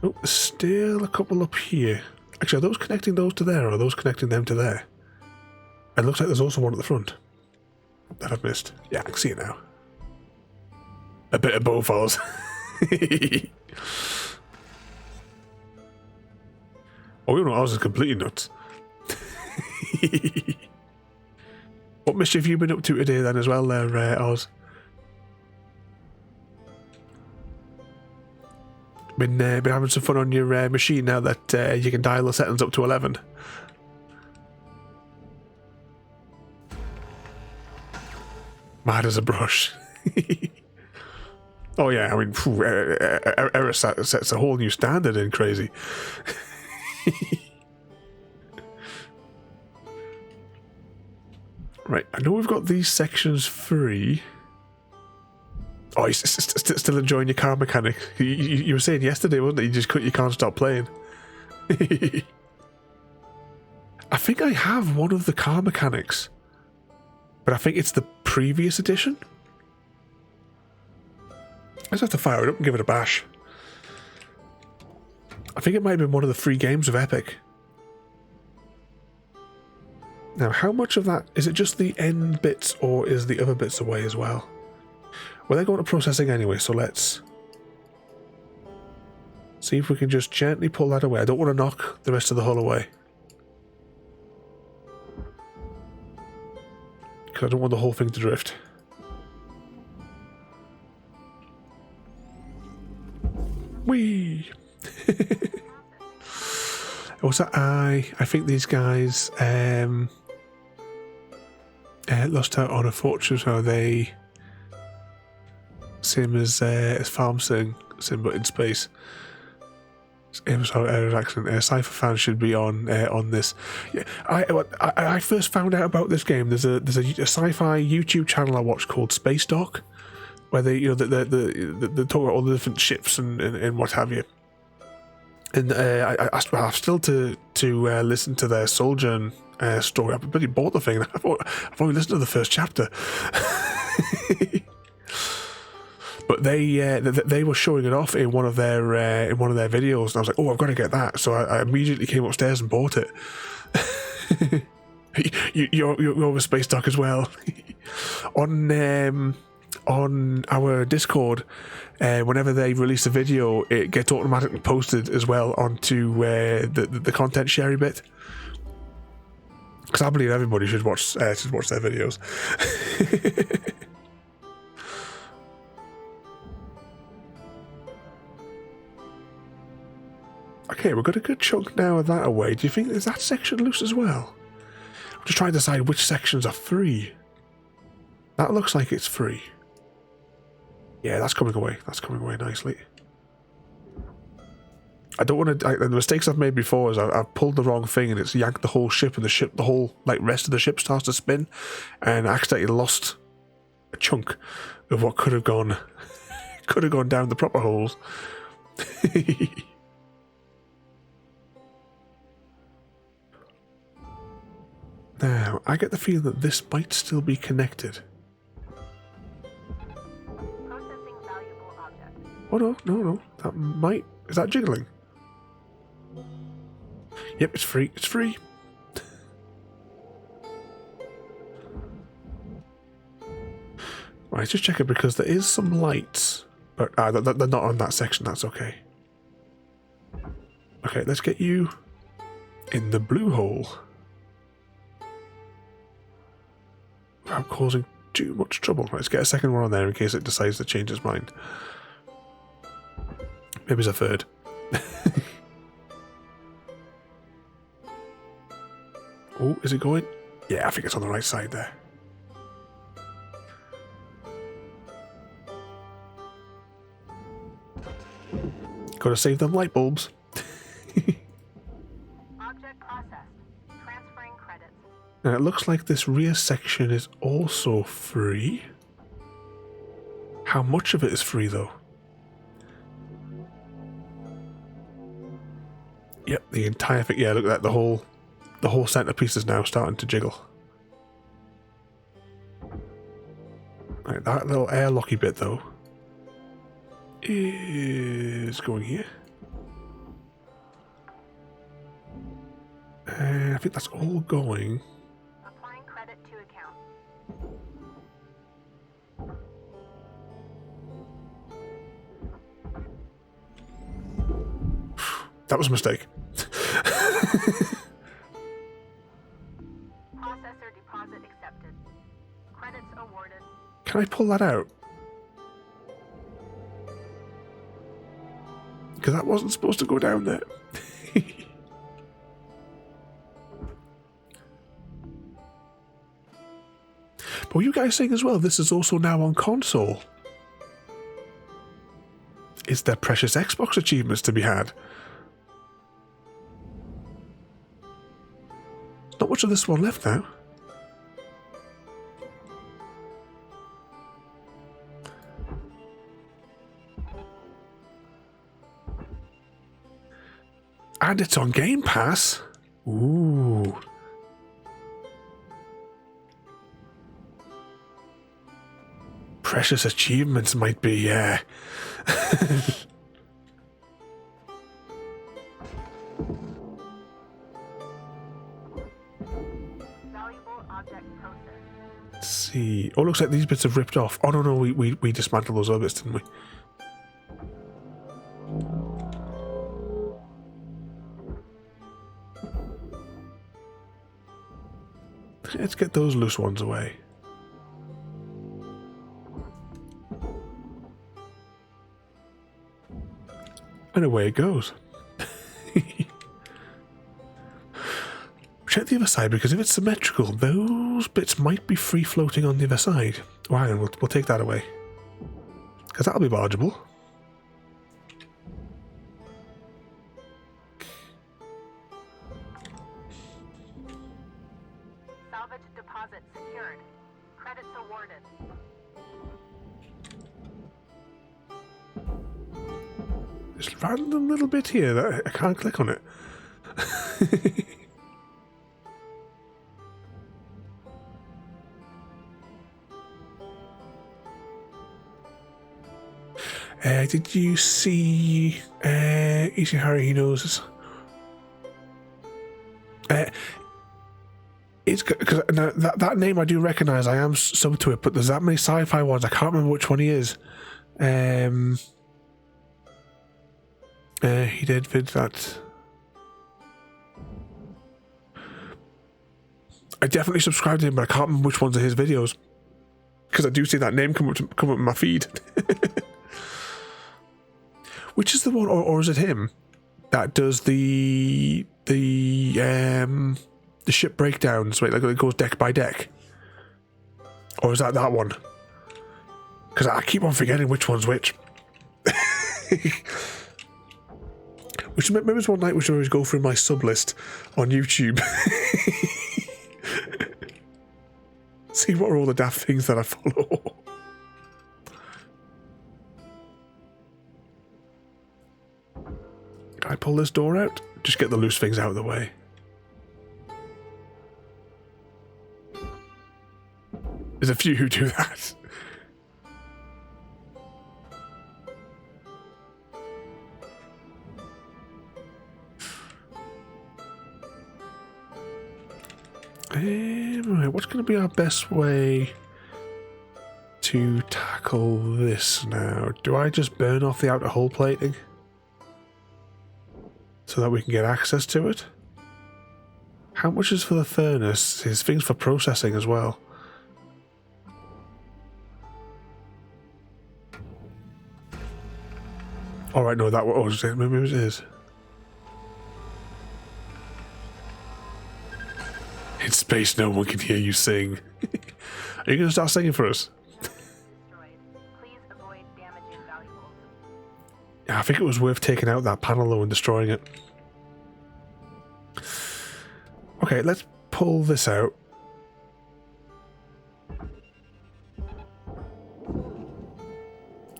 Oh, there's still a couple up here. Actually, are those connecting those to there, or are those connecting them to there? It looks like there's also one at the front that I've missed. Yeah, I can see it now. A bit of both of us. Oh, you know, ours is completely nuts. What mischief have you been up to today then as well there, Oz? Been having some fun on your machine now that you can dial the settings up to 11. Mad as a brush. Oh yeah, I mean, error sets a whole new standard in crazy. Right, I know we've got these sections free. Oh, you're still enjoying your car mechanic. You were saying yesterday, wasn't it? You can't stop playing. I think I have one of the car mechanics, but I think it's the previous edition. I just have to fire it up and give it a bash. I think it might have been one of the free games of Epic. Now, how much of that is it? Just the end bits, or is the other bits away as well? Well, they're going to processing anyway, so let's see if we can just gently pull that away. I don't want to knock the rest of the hull away, because I don't want the whole thing to drift. Whee! Also, I think these guys lost out on a fortune, so they... Same as Farm Sim, but in space. Sci-fi fans should be on this. Yeah, I first found out about this game. There's a sci-fi YouTube channel I watch called Space Doc, where they they talk about all the different ships and what have you. And I still to listen to their Sojourn story. I've really bought the thing. I've only listened to the first chapter. But they were showing it off in one of their videos, and I was like, oh, I've got to get that. So I immediately came upstairs and bought it. You're with Space Doc as well. On our Discord, whenever they release a video, it gets automatically posted as well onto the content sharing bit. Because I believe everybody should watch their videos. Okay, we've got a good chunk now of that away. Do you think is that section loose as well? I'm just trying to decide which sections are free. That looks like it's free. Yeah, that's coming away. That's coming away nicely. I don't want to. The mistakes I've made before is I've pulled the wrong thing and it's yanked the whole ship, and the whole rest of the ship starts to spin, and I accidentally lost a chunk of what could have gone down the proper holes. Now, I get the feeling that this might still be connected. Processing valuable object. Oh no. That might... Is that jiggling? Yep, it's free. It's free. Right, just check it because there is some lights. But they're not on that section, that's okay. Okay, let's get you in the blue hole. Without causing too much trouble. Let's get a second one on there in case it decides to change its mind. Maybe it's a third. Oh, is it going? Yeah, I think it's on the right side there. Gotta save them light bulbs. Object processed. Transferring credits. Now it looks like this rear section is also free. How much of it is free though? Yep, the entire thing. Yeah, look at that. The whole centerpiece is now starting to jiggle. Right, that little airlocky bit though is going here. And I think that's all going. Applying credit to account. That was a mistake. Processor deposit accepted. Credits awarded. Can I pull that out? Because that wasn't supposed to go down there. But were you guys saying as well, this is also now on console? Is there precious Xbox achievements to be had? Not much of this one left now. And it's on Game Pass. Ooh. Precious achievements might be, yeah. Valuable object processed. Let's see. Oh, looks like these bits have ripped off. Oh, no, we dismantled those other bits, didn't we? Let's get those loose ones away. And away it goes. Check the other side, because if it's symmetrical, those bits might be free floating on the other side. Oh, hang on, we'll take that away. Because that'll be bargeable. Salvage deposit secured. Credits awarded. This random little bit here that I can't click on it. Did you see Easy Harry? He knows this. It's because that name I do recognise. I am sub to it, but there's that many sci-fi ones. I can't remember which one he is. He did vid that. I definitely subscribed to him, but I can't remember which ones are his videos because I do see that name come up in my feed. Which is the one, or is it him that does the ship breakdowns? Wait, like it goes deck by deck, or is that one? Because I keep on forgetting which one's which. Which maybe it's one night we should always go through my sub list on YouTube. See what are all the daft things that I follow. Can I pull this door out? Just get the loose things out of the way. There's a few who do that. Right, what's going to be our best way to tackle this now? Do I just burn off the outer hull plating so that we can get access to it? How much is for the furnace? There's things for processing as well. Alright, no, that was it. Maybe it is. In space, no one can hear you sing. Are you going to start singing for us? Destroyed. Please avoid damaging valuables. Yeah, I think it was worth taking out that panel though and destroying it. Okay, let's pull this out.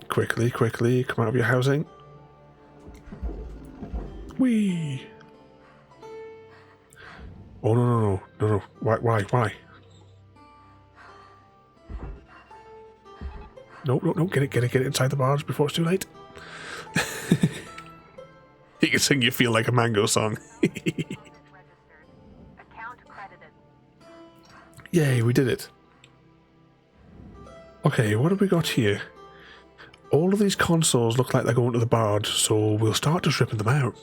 Quickly, quickly, come out of your housing. Whee! Oh, no. Why? No, get it inside the barge before it's too late. You can sing You Feel Like a Mango song. Registered. Account credited. Yay, we did it. Okay, what have we got here? All of these consoles look like they're going to the barge, so we'll start just ripping them out.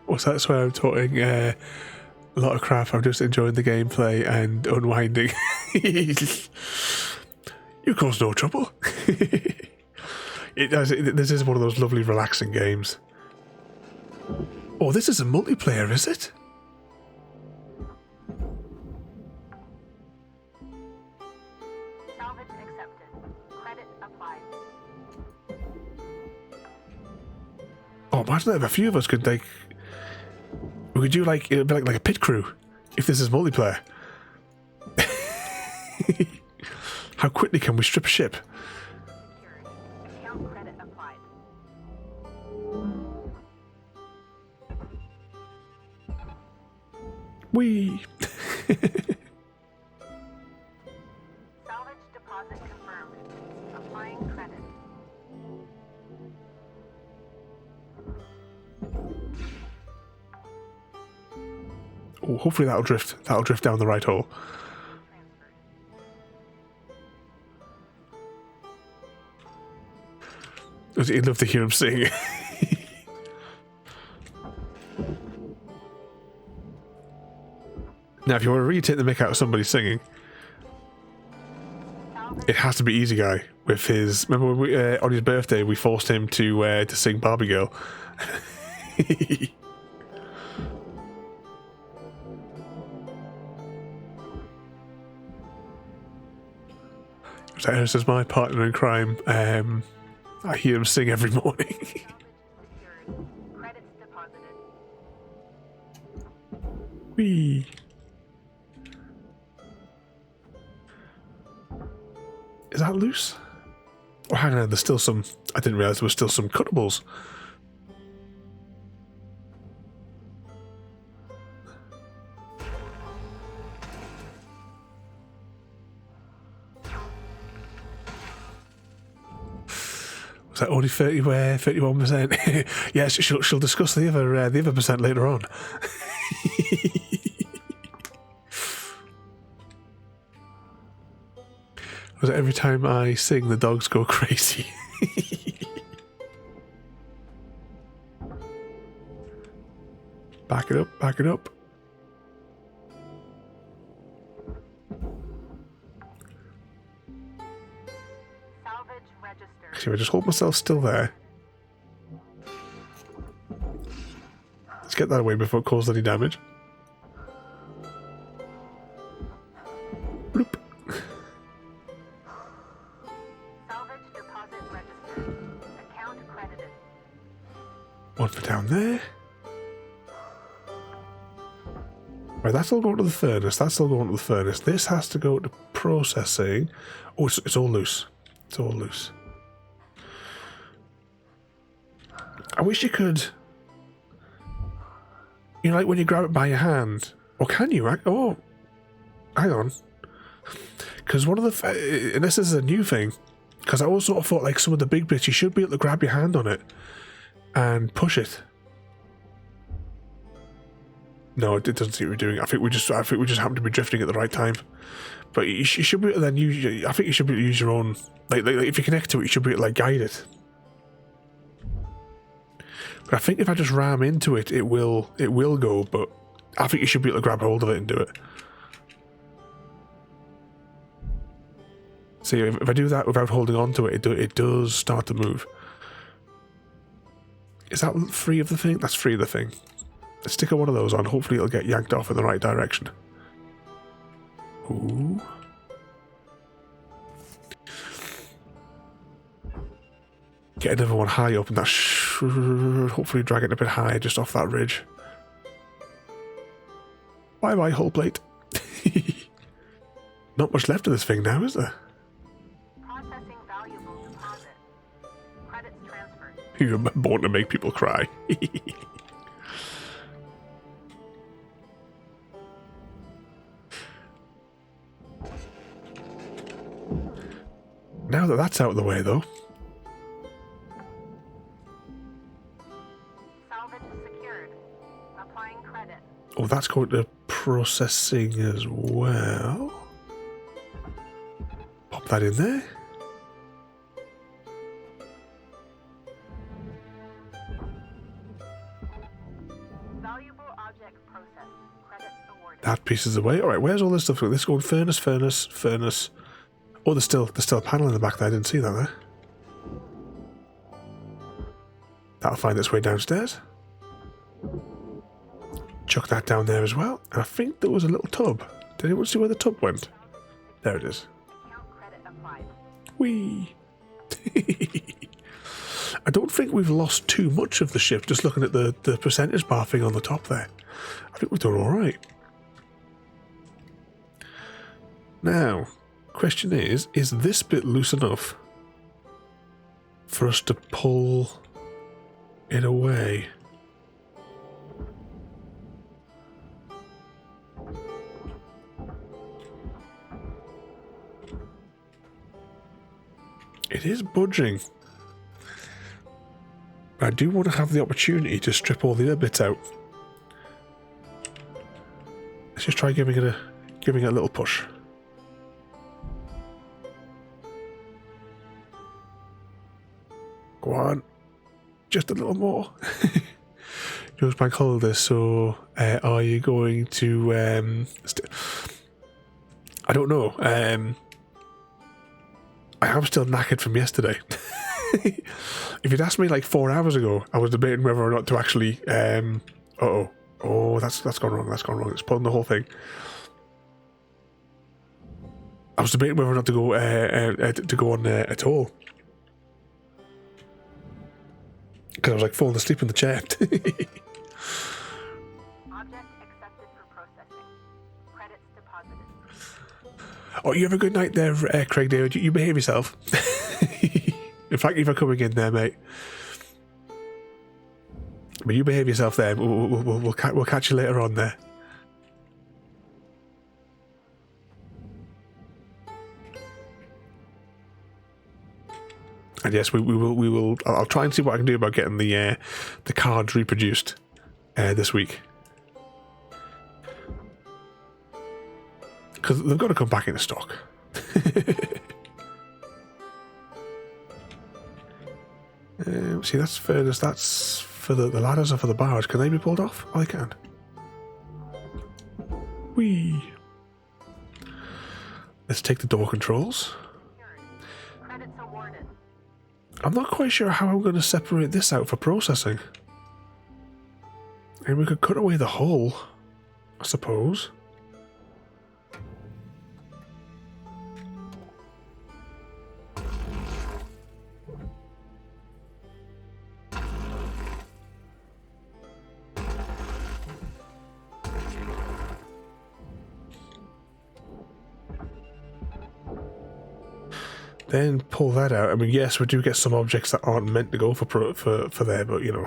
What's that? Swear I'm talking a lot of crap. I'm just enjoying the gameplay and unwinding. You cause no trouble. This is one of those lovely relaxing games. Oh, this is a multiplayer, is it? Salvage accepted. Credit applied. Oh, imagine if a few of us could, like... We could do, like, it'd be like a pit crew, if this is multiplayer. How quickly can we strip a ship? Secured. Account credit applied. Whee! Salvage deposit confirmed. Applying credit. Oh, hopefully that'll drift down the right hole. Transferred. You'd love to hear him sing. Now, if you want to really take the mick out of somebody singing, it has to be Easy Guy with his. Remember when we, on his birthday we forced him to sing Barbie Girl. This is my partner in crime. I hear him sing every morning. Secured. Credits deposited. Whee! Is that loose? Oh, hang on, there's still some... I didn't realise there was still some cuttables. Was that only 31%? Yes, she'll discuss the other percent later on. Was it every time I sing, the dogs go crazy? Back it up, back it up. Salvage registered. Actually, I just hold myself still there. Let's get that away before it causes any damage. Bloop. Right, that's all going to the furnace. That's all going to the furnace. This has to go to processing. Oh, it's all loose. It's all loose. I wish you could... You know, like when you grab it by your hand. Or can you? Oh, hang on. Because one of the... And this is a new thing. Because I always sort of thought like some of the big bits, you should be able to grab your hand on it and push it. No, it doesn't seem to be doing it. I think we just happen to be drifting at the right time. But you should be able to then use... I think you should be able to use your own... Like if you connect to it, you should be able to like guide it. But I think if I just ram into it, it will go, but I think you should be able to grab hold of it and do it. See, if I do that without holding on to it, it does start to move. Is that free of the thing? That's free of the thing. Let's stick one of those on. Hopefully it'll get yanked off in the right direction. Ooh. Get another one high up and that hopefully drag it a bit higher just off that ridge. Bye bye, hull plate. Not much left of this thing now, is there? Processing valuable deposit. Credits transferred. You're born to make people cry. Now that that's out of the way, though. Salvage secured. Applying credit. Oh, that's going to processing as well. Pop that in there. Valuable object processed. Credits awarded. That piece is away. All right, where's all this stuff? This is going furnace, furnace, furnace. Oh, there's still a panel in the back there. I didn't see that there. That'll find its way downstairs. Chuck that down there as well. And I think there was a little tub. Did anyone see where the tub went? There it is. Account credit applied. Whee! I don't think we've lost too much of the ship, just looking at the percentage bar thing on the top there. I think we've done alright. Now, question is this bit loose enough for us to pull it away? It is budging. But I do want to have the opportunity to strip all the other bits out. Let's just try giving it a little push. Go on. Just a little more. Joe's bank holiday, so are you going to... I don't know. I am still knackered from yesterday. If you'd asked me like 4 hours ago, I was debating whether or not to actually... Oh, that's gone wrong. That's gone wrong. It's pulling the whole thing. I was debating whether or not to go on at all. Because I was like falling asleep in the chair. Object accepted for processing. Credits deposited. Oh, you have a good night there, Craig David. You behave yourself. In fact, you for coming in there, mate. But you behave yourself there. We'll catch you later on there. And yes, we will. I'll try and see what I can do about getting the cards reproduced this week, because they've got to come back into stock. See, that's furnace. That's for the ladders or for the bars. Can they be pulled off? Oh, they can. Whee! Let's take the door controls. Credits awarded. I'm not quite sure how I'm going to separate this out for processing. And we could cut away the hull, I suppose. then pull that out. I mean, yes, we do get some objects that aren't meant to go for there, but you know.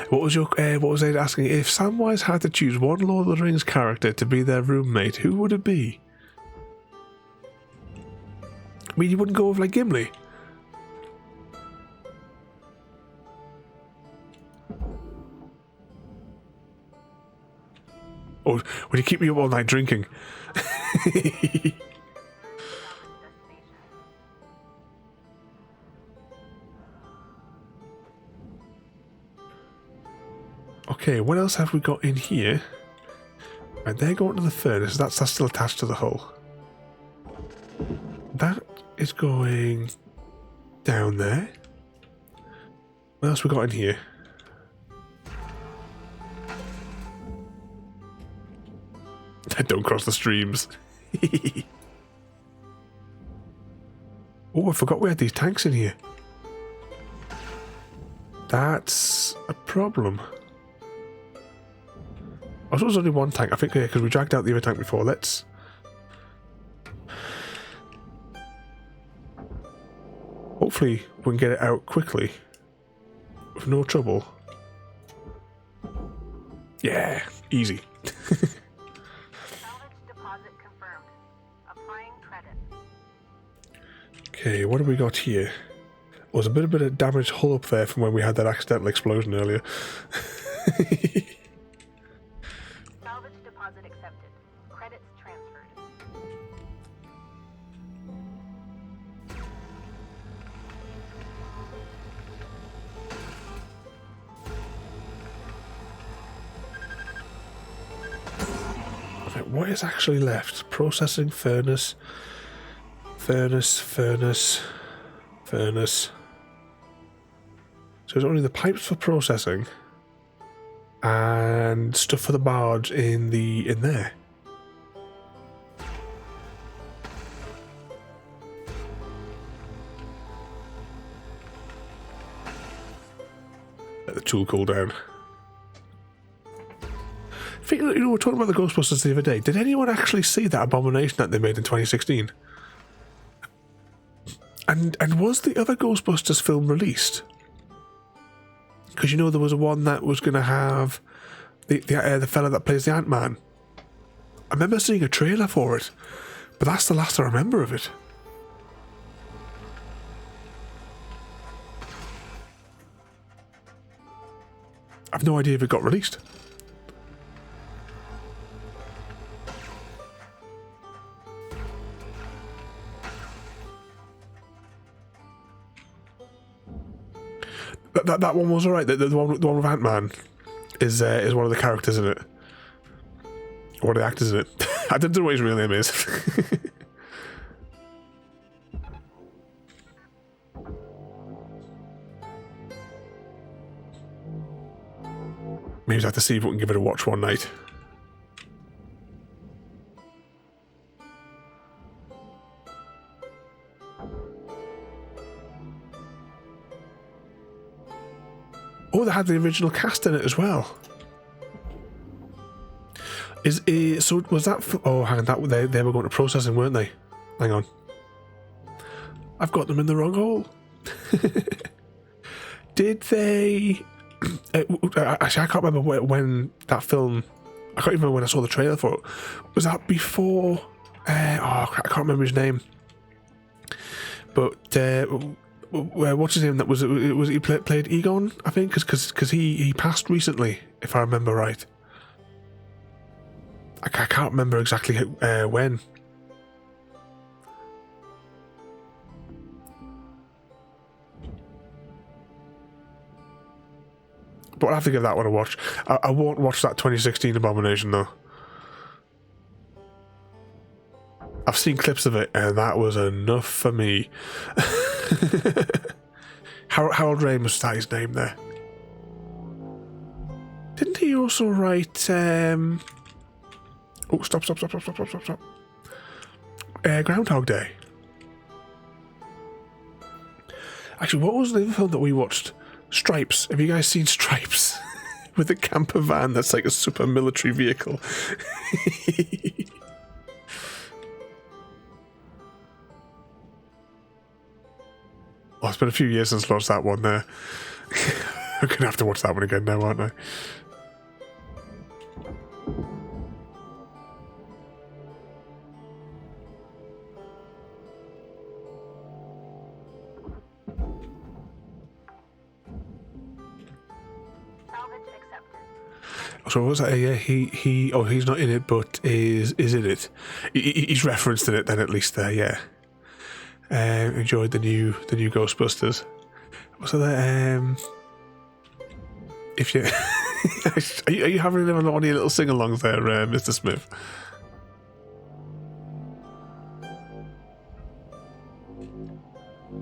What was I asking? If Samwise had to choose one Lord of the Rings character to be their roommate, who would it be? I mean, you wouldn't go with like Gimli. Or would he keep me up all night drinking? Okay, what else have we got in here? Right, they're going to the furnace. That's still attached to the hull. That is going down there. What else we got in here? Don't cross the streams. Oh, I forgot we had these tanks in here. That's a problem. I thought it was only one tank. I think, yeah, because we dragged out the other tank before. Let's... Hopefully we can get it out quickly. With no trouble. Yeah, easy. Salvage deposit confirmed. Applying credit. Okay, what have we got here? There was a bit of damaged hull up there from when we had that accidental explosion earlier. Salvage deposit accepted. Credits transferred. Okay, what is actually left? Processing, furnace, furnace. So it's only the pipes for processing and stuff for the barge in there. Let the tool cool down. We were talking about the Ghostbusters the other day. Did anyone actually see that abomination that they made in 2016? And was the other Ghostbusters film released? Because you know there was one that was going to have the fella that plays the Ant-Man. I remember seeing a trailer for it, but that's the last I remember of it. I've no idea if it got released. That one was alright. The one with Ant-Man is one of the characters in it. One of the actors in it. I don't know what his real name is. Maybe I have to see if we can give it a watch one night. Oh, they had the original cast in it as well. So was that? Oh, hang on, they were going to processing, weren't they? Hang on, I've got them in the wrong hole. Did they? Actually, I can't remember when that film. I can't even remember when I saw the trailer for it. Was that before? I can't remember his name. But what's his name? That was he played Egon? I think because he passed recently, if I remember right. I can't remember exactly when. But I'll have to give that one a watch. I won't watch that 2016 Abomination though. I've seen clips of it and that was enough for me. Harold Ramis, was that his name there? Didn't he also write... Oh, stop. Groundhog Day. Actually, what was the film that we watched? Stripes. Have you guys seen Stripes? with a camper van that's like a super military vehicle. Oh, it's been a few years since I watched that one there. I'm going to have to watch that one again now, aren't I? Salvage accepted. So what was that? Yeah, he's not in it, but is in it. He's referenced in it then, at least there. Yeah. Enjoyed the new Ghostbusters. Was that if you are you having one of your little sing-alongs there, Mr. Smith?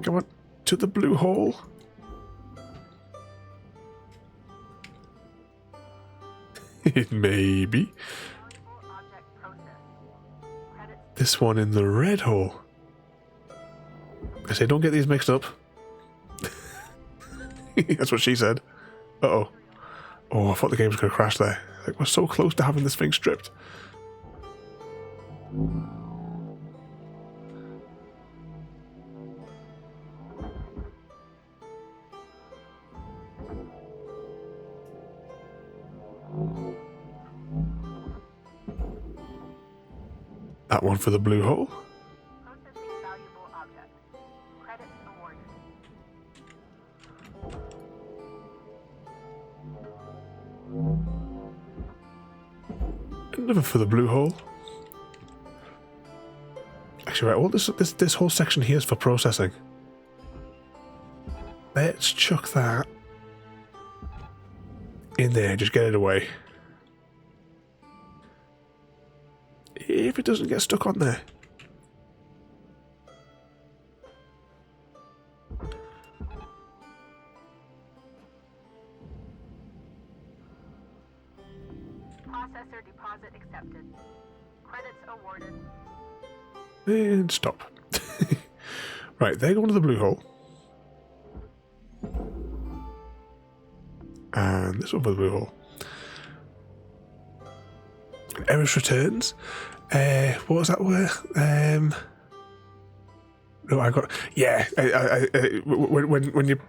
Come on to the blue hole. Maybe Valuable object processed. Credits this one in the red hole. I say, don't get these mixed up. That's what she said. Uh-oh. Oh, I thought the game was going to crash there. Like, we're so close to having this thing stripped. That one for the blue hole. processing valuable object. Credits awarded. Another for the blue hole. Actually, right, all this whole section here is for processing. Let's chuck that in there, just get it away. If it doesn't get stuck on there. Processor deposit accepted. Credits awarded. And stop. Right, they're going to the blue hole. And this one for the blue hole. Eris returns. What was that word? No, I got. Yeah, when you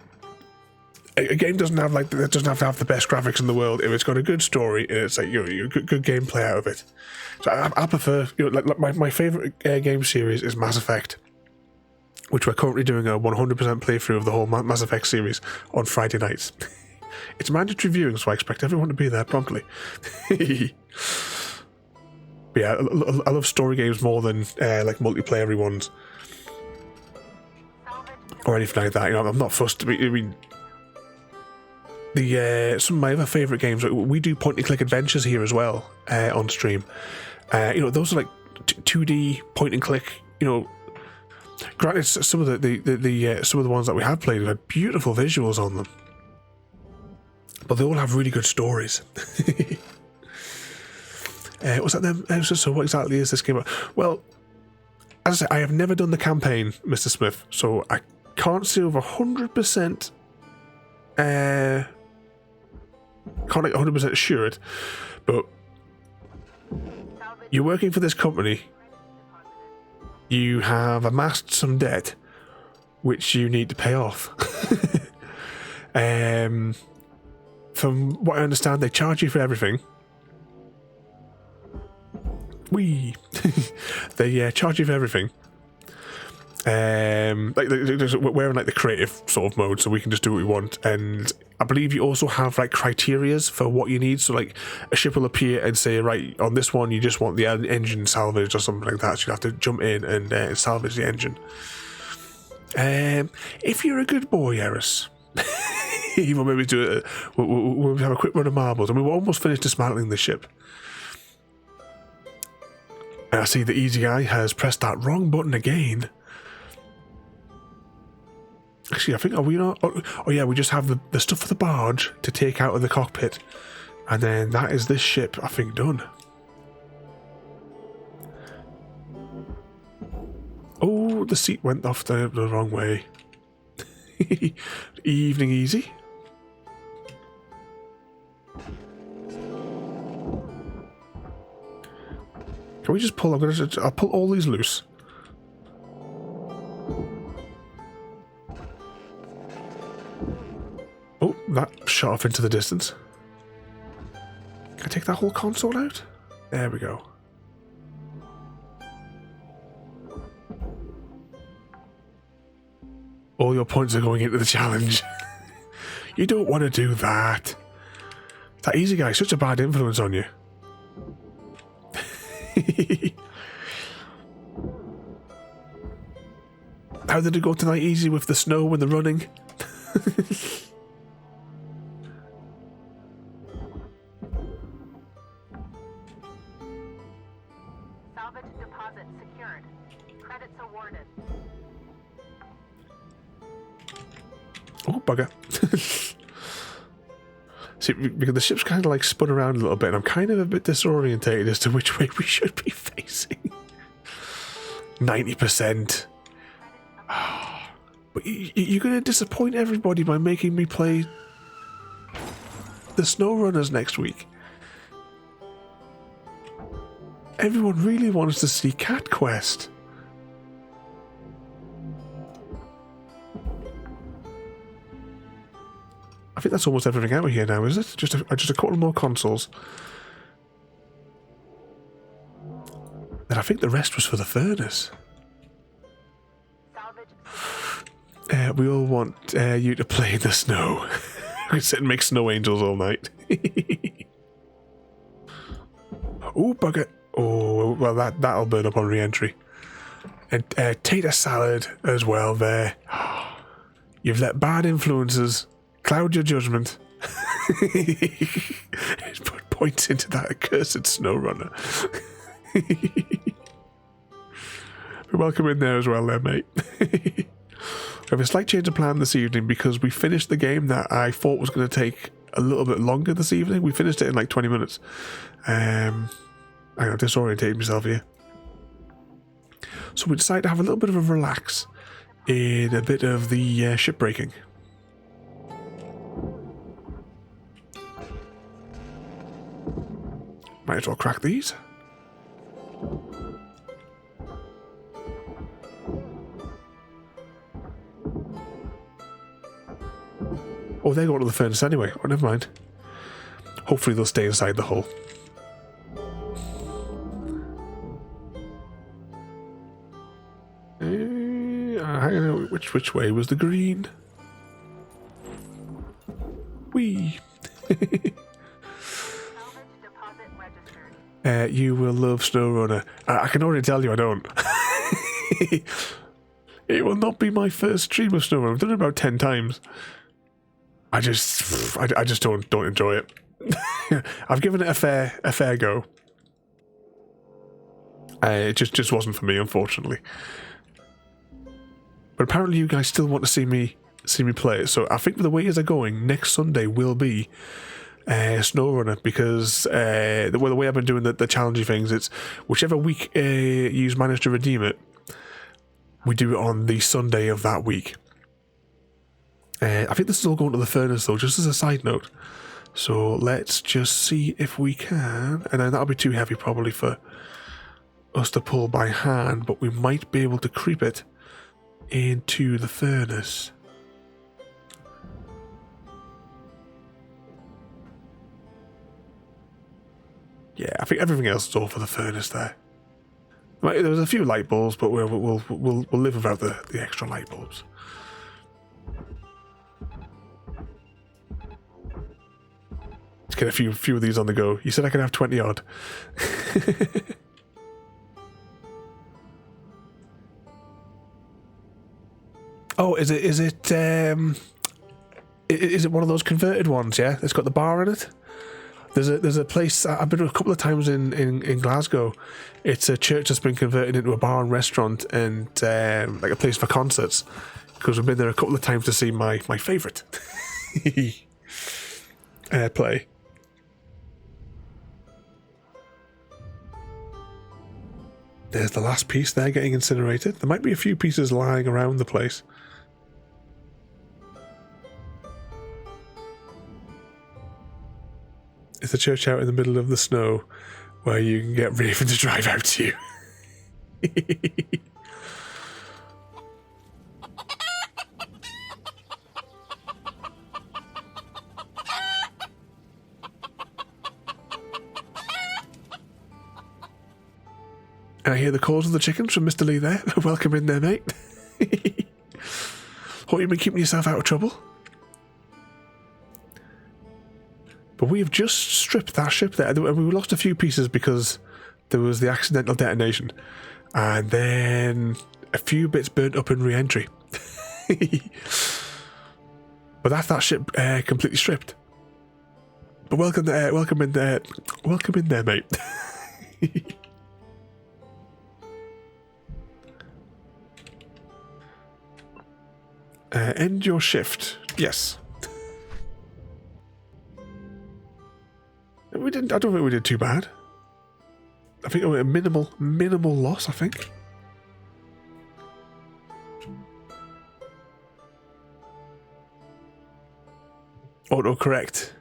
a game doesn't have like it doesn't have to have the best graphics in the world. If it's got a good story and it's like you good gameplay out of it. So I prefer like my favorite game series is Mass Effect, which we're currently doing a 100% playthrough of the whole Mass Effect series on Friday nights. It's mandatory viewing, so I expect everyone to be there promptly. But yeah, I love story games more than like multiplayer ones or anything like that. You know, I'm not fussed. I mean, some of my other favourite games. We do point-and-click adventures here as well on stream. You know, those are like 2D point-and-click. You know, granted, some of some of the ones that we have played had beautiful visuals on them, but they all have really good stories. Was that them? So what exactly is this game about? Well, as I say, I have never done the campaign, Mr. Smith, so I can't say over 100%. Can't like 100% sure it, but you're working for this company. You have amassed some debt, which you need to pay off. From what I understand, they charge you for everything. They charge you for everything. Like we're in like the creative sort of mode, so we can just do what we want. And I believe you also have like criterias for what you need. So like a ship will appear and say, right, on this one you just want the engine salvaged or something like that. So you have to jump in and salvage the engine. If you're a good boy, Eris, we'll maybe do it. We'll have a quick run of marbles, and we were almost finished dismantling the ship. And I see the easy guy has pressed that wrong button again. Actually, I think, are we not? Oh yeah, we just have the stuff for the barge to take out of the cockpit. And then that is this ship, I think, done. Oh, the seat went off the wrong way. Can we just pull? I'll pull all these loose. Oh, that shot off into the distance. Can I take that whole console out? There we go. All your points are going into the challenge. You don't want to do that. That easy guy is such a bad influence on you. How did it go tonight easy with the snow and the running? Salvage deposit secured. Credits awarded. Oh, bugger. See, because the ship's kind of like spun around a little bit, and I'm kind of a bit disorientated as to which way we should be facing. 90%. But you're going to disappoint everybody by making me play the SnowRunners next week. Everyone really wants to see Cat Quest. I think that's almost everything out of here now, is it? Just a couple more consoles. And I think the rest was for the furnace. We all want you to play in the snow. We sit and make snow angels all night. Oh, bugger. Oh, well, that'll burn up on re-entry. And tater salad as well there. You've let bad influences cloud your judgment. Put points into that accursed SnowRunner. Welcome in there as well there, mate. We have a slight change of plan this evening because we finished the game that I thought was going to take a little bit longer this evening. We finished it in like 20 minutes. I'm disorientating myself here. So we decided to have a little bit of a relax in a bit of the shipbreaking. Might as well crack these. Oh, they're going to the furnace anyway. Oh, never mind. Hopefully they'll stay inside the hull. Hang on, which way was the green? Whee! You will love SnowRunner. I can already tell you I don't. It will not be my first stream of SnowRunner. I've done it about 10 times. I just don't enjoy it. I've given it a fair go. It just wasn't for me, unfortunately. But apparently you guys still want to see me play it. So I think the way are going, next Sunday will be SnowRunner, because the way I've been doing the challenging things, it's whichever week you manage to redeem it, we do it on the Sunday of that week. I think this is all going to the furnace though, just as a side note. So let's just see if we can, and then that'll be too heavy probably for us to pull by hand, but we might be able to creep it into the furnace. Yeah, I think everything else is all for the furnace there. There was a few light bulbs, but we'll live without the extra light bulbs. Let's get a few of these on the go. You said I could have 20 odd. Oh, is it one of those converted ones? Yeah, it's got the bar in it. There's a place I've been to a couple of times in Glasgow. It's a church that's been converted into a bar and restaurant and like a place for concerts. Because we've been there a couple of times to see my favourite play. There's the last piece there getting incinerated. There might be a few pieces lying around the place. Is the church out in the middle of the snow? where you can get Raven to drive out to you. And I hear the calls of the chickens from Mr. Lee there. Welcome in there, mate. Hope you've been keeping yourself out of trouble. But we have just stripped that ship there. And we lost a few pieces because there was the accidental detonation. And then a few bits burnt up in re-entry. But that's that ship completely stripped. But welcome in there, mate. End your shift. Yes. We didn't. I don't think we did too bad. I think it was a minimal loss. I think. Auto correct.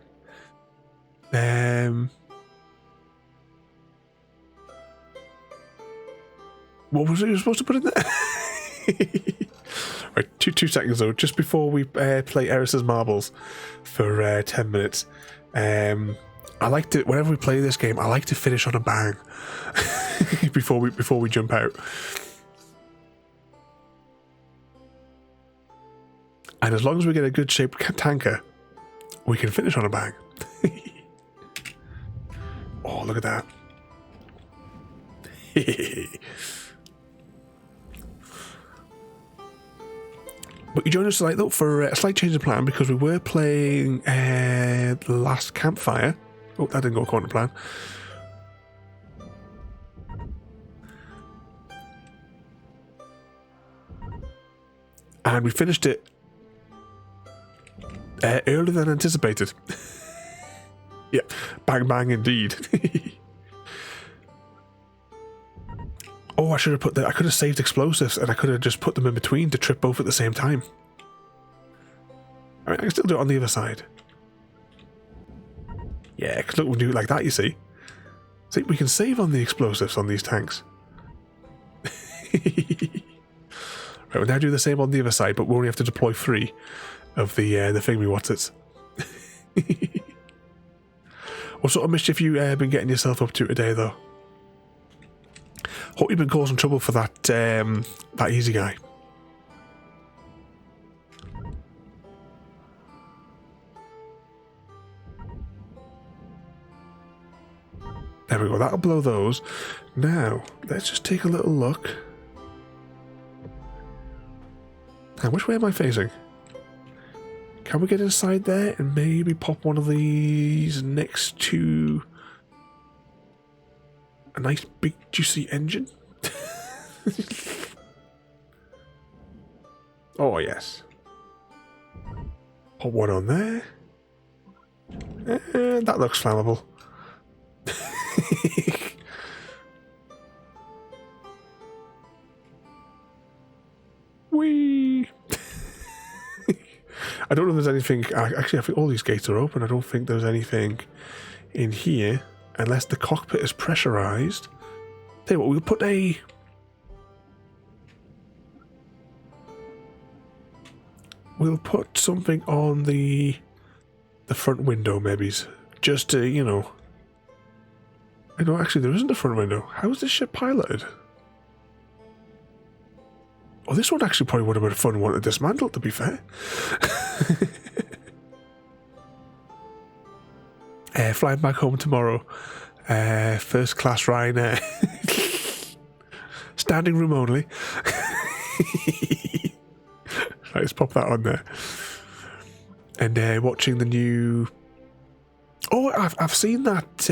What was it you were supposed to put in there? Right, two seconds though. Just before we play Eris's Marbles for 10 minutes. I like to, whenever we play this game, I like to finish on a bang before we jump out. And as long as we get a good shaped tanker, we can finish on a bang. Oh, look at that. But you joined us tonight, though, for a slight change of plan, because we were playing The Last Campfire. Oh, that didn't go according to plan. And we finished it earlier than anticipated. Yeah, bang bang indeed. Oh, I should have put that. I could have saved explosives and I could have just put them in between to trip both at the same time. I mean, I can still do it on the other side. Yeah, because look, we do it like that, you see. See, we can save on the explosives on these tanks. Right, we'll now do the same on the other side, but we only have to deploy 3 of the thingy-whatsits. What sort of mischief you been getting yourself up to today, though? Hope you've been causing trouble for that that easy guy. There we go, that'll blow those. Now, let's just take a little look. Now, which way am I facing? Can we get inside there and maybe pop one of these next to a nice big juicy engine? Oh, yes. Pop one on there. And that looks flammable. Whee! I don't know if there's anything. Actually, I think all these gates are open. I don't think there's anything in here unless the cockpit is pressurized. Tell you what, we'll put a. We'll put something on the front window, maybe, just to, you know. I know, actually, there isn't a front window. How is this ship piloted? Oh, this one actually probably would have been a fun one to dismantle, to be fair. Flying back home tomorrow. First class Ryanair. Standing room only. Right, let's pop that on there. And watching the new... Oh, I've seen that...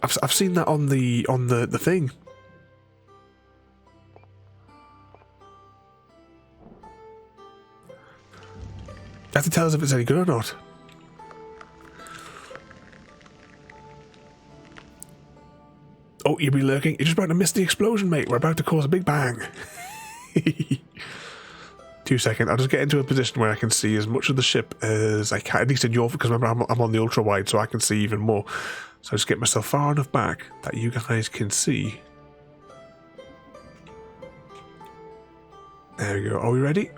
I've seen that on the thing. You have to tell us if it's any good or not. Oh, you'll be lurking. You're just about to miss the explosion, mate. We're about to cause a big bang. 2 seconds. I'll just get into a position where I can see as much of the ship as I can, at least in your, because remember I'm on the ultra wide, so I can see even more. So I just get myself far enough back that you guys can see. There we go. Are we ready?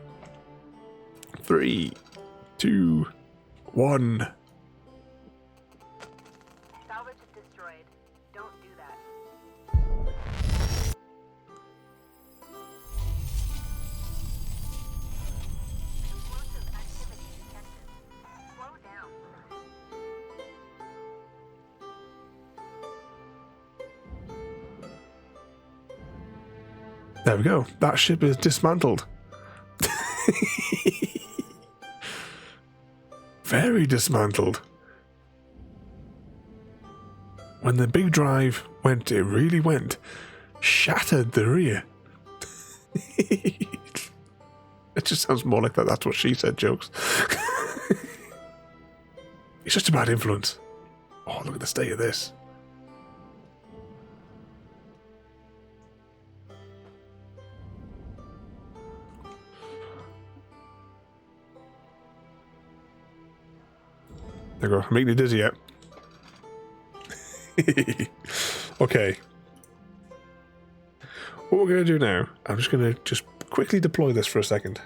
3, 2, 1. Salvage is destroyed. Don't do that. Explosive activity detected. Slow down. There we go. That ship is dismantled. Very dismantled. When the big drive went, it really went. Shattered the rear. It just sounds more like that. That's what she said, jokes. It's just a bad influence. Oh, look at the state of this. There we go. I'm making you dizzy yet. Okay. What we're going to do now, I'm just going to quickly deploy this for a second.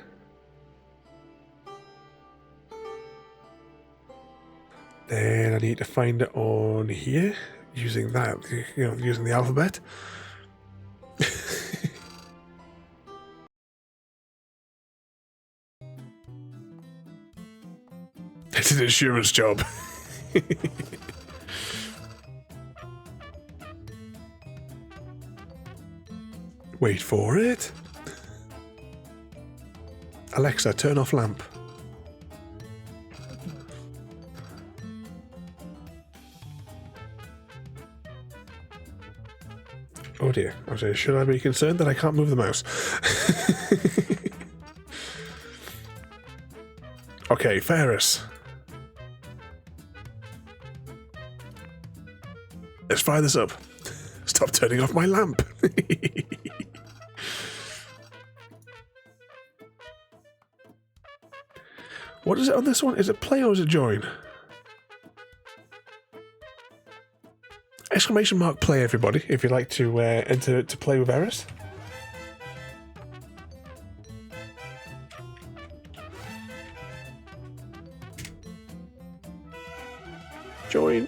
Then I need to find it on here, using that, using the alphabet. It's an insurance job. Wait for it. Alexa, turn off lamp. Oh dear. I was saying, should I be concerned that I can't move the mouse? Okay, Ferris. Let's fire this up. Stop turning off my lamp. What is it on this one? Is it play or is it join? Exclamation mark play, everybody, if you'd like to enter to play with Eris. Join.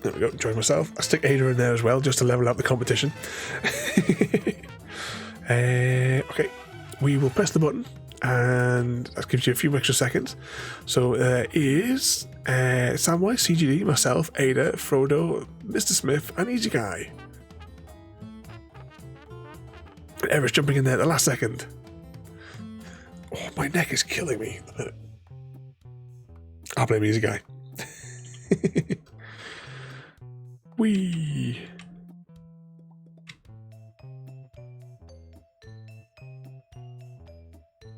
There we go, join myself. I'll stick Ada in there as well, just to level out the competition. Okay, we will press the button, and that gives you a few extra seconds. So there is Samwise, CGD, myself, Ada, Frodo, Mr. Smith, and Easy Guy. And Eris jumping in there at the last second. Oh, my neck is killing me. I'll blame Easy Guy. Whee!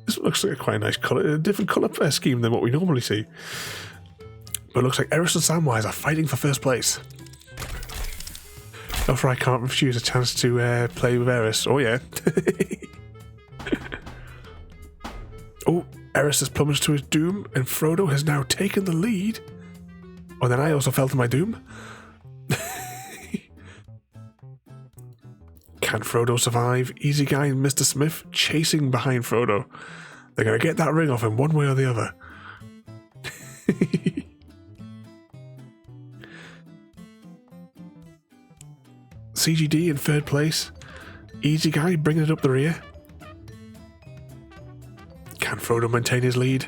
This looks like a quite nice colour, a different colour scheme than what we normally see. But it looks like Eris and Samwise are fighting for first place. Therefore, I can't refuse a chance to play with Eris. Oh yeah. Oh, Eris has plunged to his doom, and Frodo has now taken the lead. Oh, then I also fell to my doom. Can Frodo survive? Easy Guy and Mr. Smith chasing behind Frodo. They're going to get that ring off him one way or the other. CGD in third place. Easy Guy bringing it up the rear. Can Frodo maintain his lead?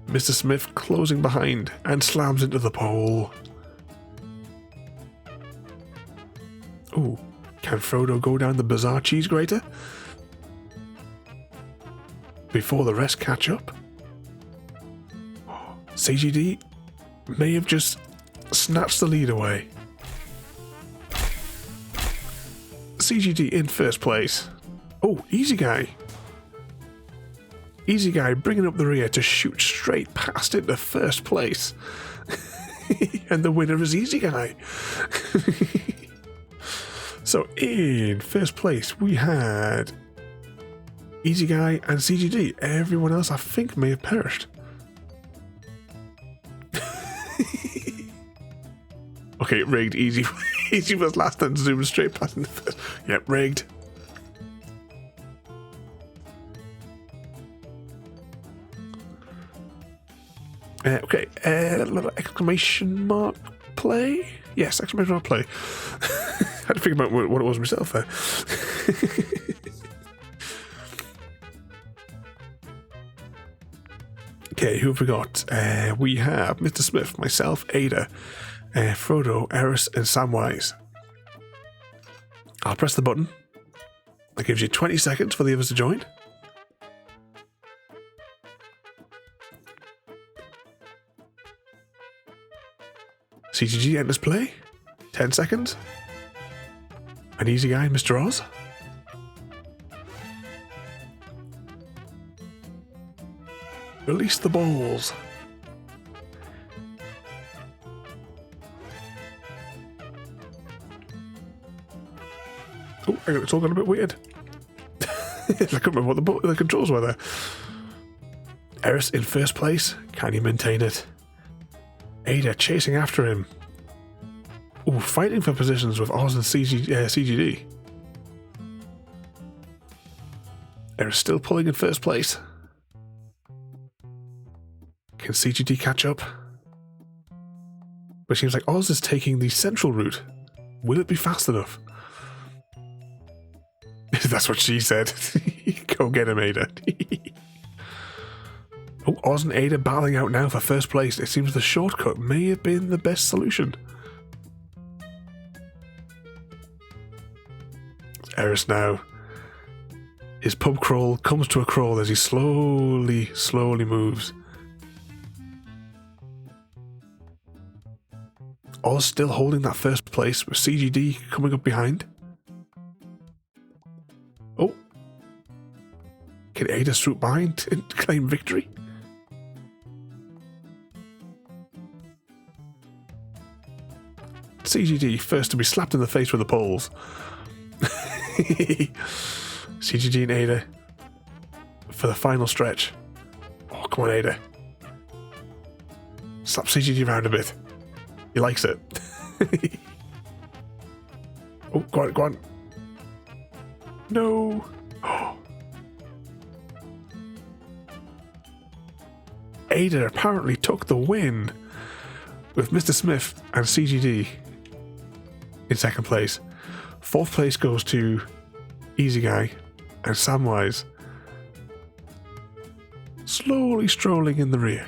Mr. Smith closing behind and slams into the pole. Ooh. Can Frodo go down the bizarre cheese grater before the rest catch up? CGD may have just snatched the lead away. CGD in first place. Oh, Easy Guy. Easy Guy bringing up the rear to shoot straight past into first place. And the winner is Easy Guy. So in first place we had Easy Guy and CGD. Everyone else, I think, may have perished. Okay, rigged. Easy. Easy was last and zoomed straight past in the first. Yep, rigged. Okay, little exclamation mark play? Yes, exclamation mark play. I had to figure out what it was myself there. Okay, who have we got? We have Mr. Smith, myself, Ada, Frodo, Eris, and Samwise. I'll press the button. That gives you 20 seconds for the others to join. CGG enters play. 10 seconds. An Easy Guy, Mr. Oz. Release the balls. Oh, it's all got a bit weird. I couldn't remember what the controls were there. Eris in first place. Can he maintain it? Ada chasing after him. Ooh, fighting for positions with Oz and CGD. Eris still pulling in first place. Can CGD catch up? But it seems like Oz is taking the central route. Will it be fast enough? That's what she said. Go get him, Ada. Oh, Oz and Ada battling out now for first place. It seems the shortcut may have been the best solution. Eris now. His pub crawl comes to a crawl as he slowly moves. Oz still holding that first place with CGD coming up behind. Oh. Can Ada swoop by and claim victory? CGD first to be slapped in the face with the poles. CGD and Ada for the final stretch. Oh, come on, Ada. Slap CGD around a bit. He likes it. Oh, go on, go on. No. Oh. Ada apparently took the win with Mr. Smith and CGD in second place. Fourth place goes to Easy Guy and Samwise slowly strolling in the rear.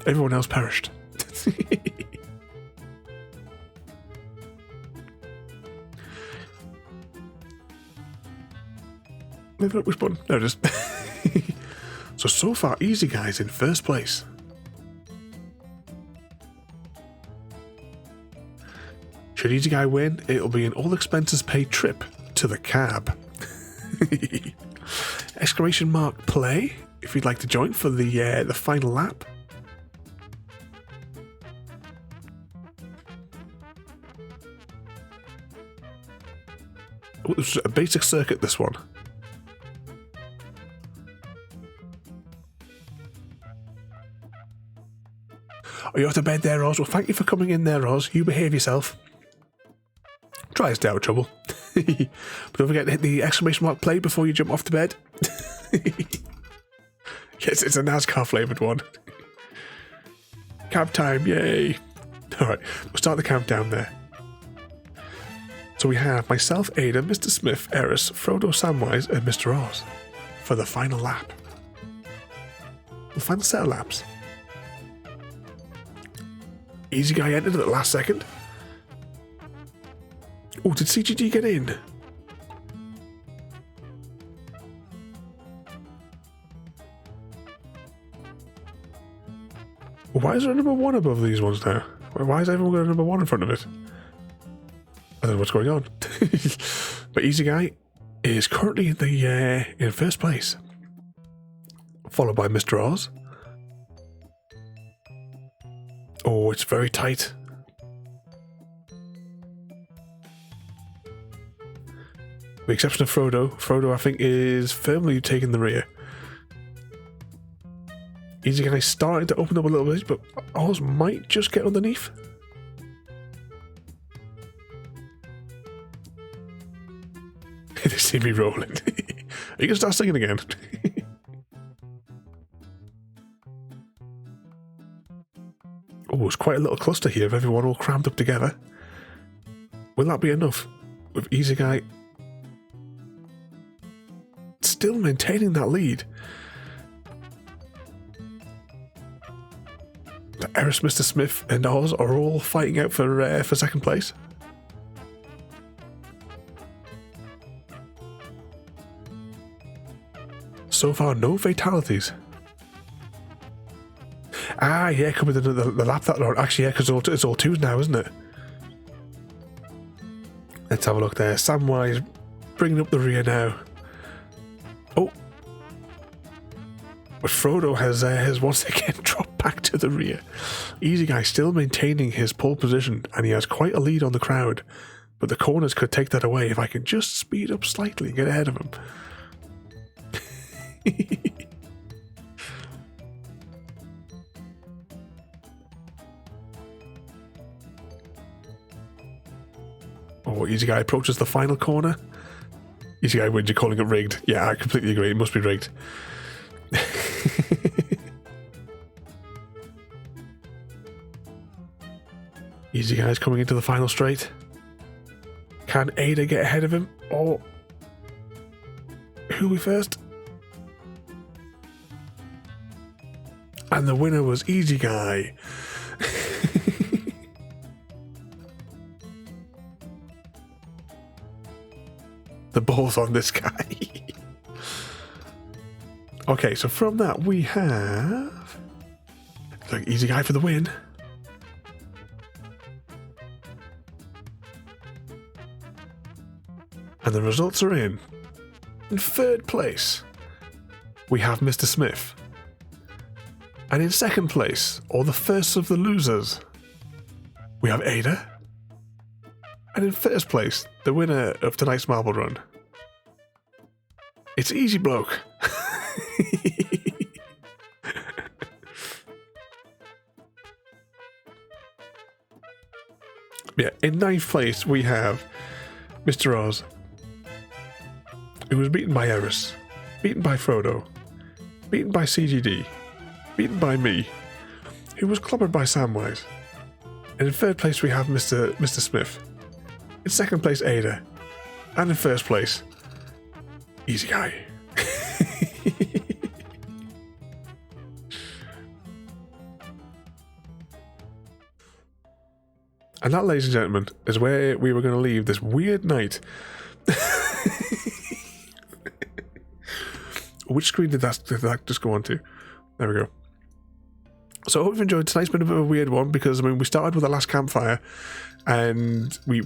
Everyone else perished. Which button? No, just. So far, Easy Guy's in first place. Should Easy Guy win, it'll be an all expenses paid trip to the cab. Exclamation mark play if you'd like to join for the final lap. Oh, this was a basic circuit, this one. Oh, you're off to bed there, Oz. Well, thank you for coming in there, Oz. You behave yourself. Try to stay out of trouble. But don't forget to hit the exclamation mark play before you jump off to bed. Yes, it's a NASCAR flavoured one. Cab time, yay. Alright, we'll start the countdown there. So we have myself, Ada, Mr. Smith, Eris, Frodo, Samwise, and Mr. Oz for the final lap. The final set of laps. Easy Guy entered at the last second. Oh, did CGD get in? Why is there a number 1 above these ones now? Why has everyone got a number 1 in front of it? I don't know what's going on. But Easy Guy is currently in first place, followed by Mr. Oz. Oh, it's very tight. the exception of Frodo. Frodo, I think, is firmly taking the rear. Easy Guy starting to open up a little bit, but Oz might just get underneath. They see me rolling. Are you going to start singing again? Oh, it's quite a little cluster here of everyone all crammed up together. Will that be enough? With Easy Guy still maintaining that lead. Eris, Mr. Smith, and Oz are all fighting out for second place. So far, no fatalities. Ah, yeah, coming to the lap that round. Actually, yeah, because it's all twos now, isn't it? Let's have a look there. Samwise bringing up the rear now. Oh. But Frodo has once again dropped back to the rear. Easy Guy still maintaining his pole position, and he has quite a lead on the crowd. But the corners could take that away if I can just speed up slightly and get ahead of him. Oh, Easy Guy approaches the final corner. Easy Guy wins, you're calling it rigged. Yeah, I completely agree. It must be rigged. Easy Guy's coming into the final straight. Can Ada get ahead of him? Or who we first? And the winner was Easy Guy. The ball's on this guy. Okay, so from that we have like Easy Guy for the win. And the results are in. In third place, we have Mr. Smith. And in second place, or the first of the losers, we have Ada. And in first place, the winner of tonight's Marble Run, it's Easy Bloke. Yeah, in ninth place, we have Mr. Oz, who was beaten by Eris, beaten by Frodo, beaten by CGD, beaten by me, who was clobbered by Samwise. And in third place, we have Mr. Smith. In second place, Ada. And in first place, Easy Guy. And that, ladies and gentlemen, is where we were going to leave this weird night. Which screen did that just go on to? There we go. So I hope you've enjoyed tonight's been a bit of a weird one, because I mean we started with the last campfire and we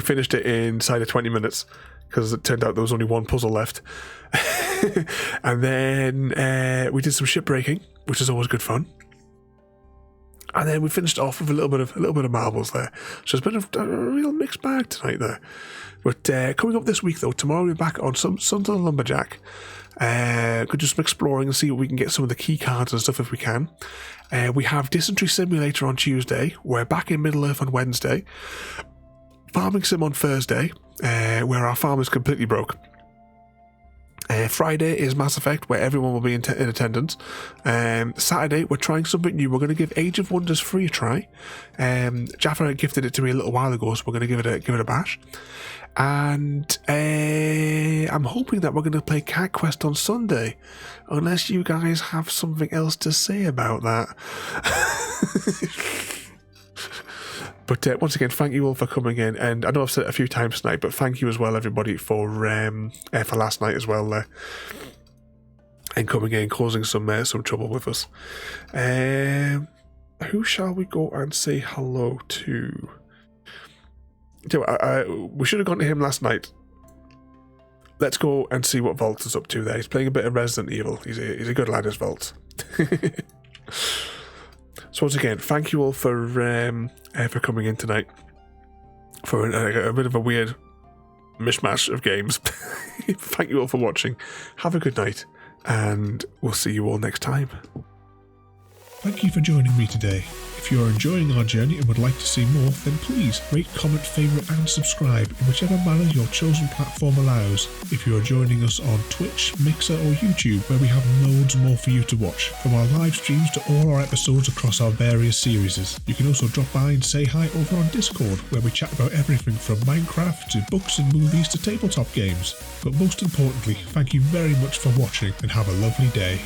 finished it inside of 20 minutes because it turned out there was only one puzzle left. And then we did some shipbreaking, which is always good fun. And then we finished off with a little bit of marbles there. So it's been a real mixed bag tonight there. But coming up this week though, tomorrow we'll be back on Sons of the Lumberjack. Could do some exploring and see what we can get some of the key cards and stuff if we can. We have Dysentery Simulator on Tuesday. We're back in Middle Earth on Wednesday. Farming Sim on Thursday, where our farm is completely broke. Friday is Mass Effect, where everyone will be in attendance. Saturday, we're trying something new. We're going to give Age of Wonders free a try. Jaffa gifted it to me a little while ago, so we're going to give it a bash. And I'm hoping that we're going to play Cat Quest on Sunday, unless you guys have something else to say about that. But once again, thank you all for coming in, and I know I've said it a few times tonight, but thank you as well, everybody, for last night as well, and coming in, causing some trouble with us. Who shall we go and say hello to? We should have gone to him last night. Let's go and see what Vault is up to there. He's playing a bit of Resident Evil. He's a good lad, is Vault. So once again, thank you all for coming in tonight for a bit of a weird mishmash of games. Thank you all for watching. Have a good night, and we'll see you all next time. Thank you for joining me today. If you are enjoying our journey and would like to see more, then please rate, comment, favourite and subscribe in whichever manner your chosen platform allows. If you are joining us on Twitch, Mixer or YouTube, where we have loads more for you to watch, from our live streams to all our episodes across our various series. You can also drop by and say hi over on Discord, where we chat about everything from Minecraft to books and movies to tabletop games. But most importantly, thank you very much for watching and have a lovely day.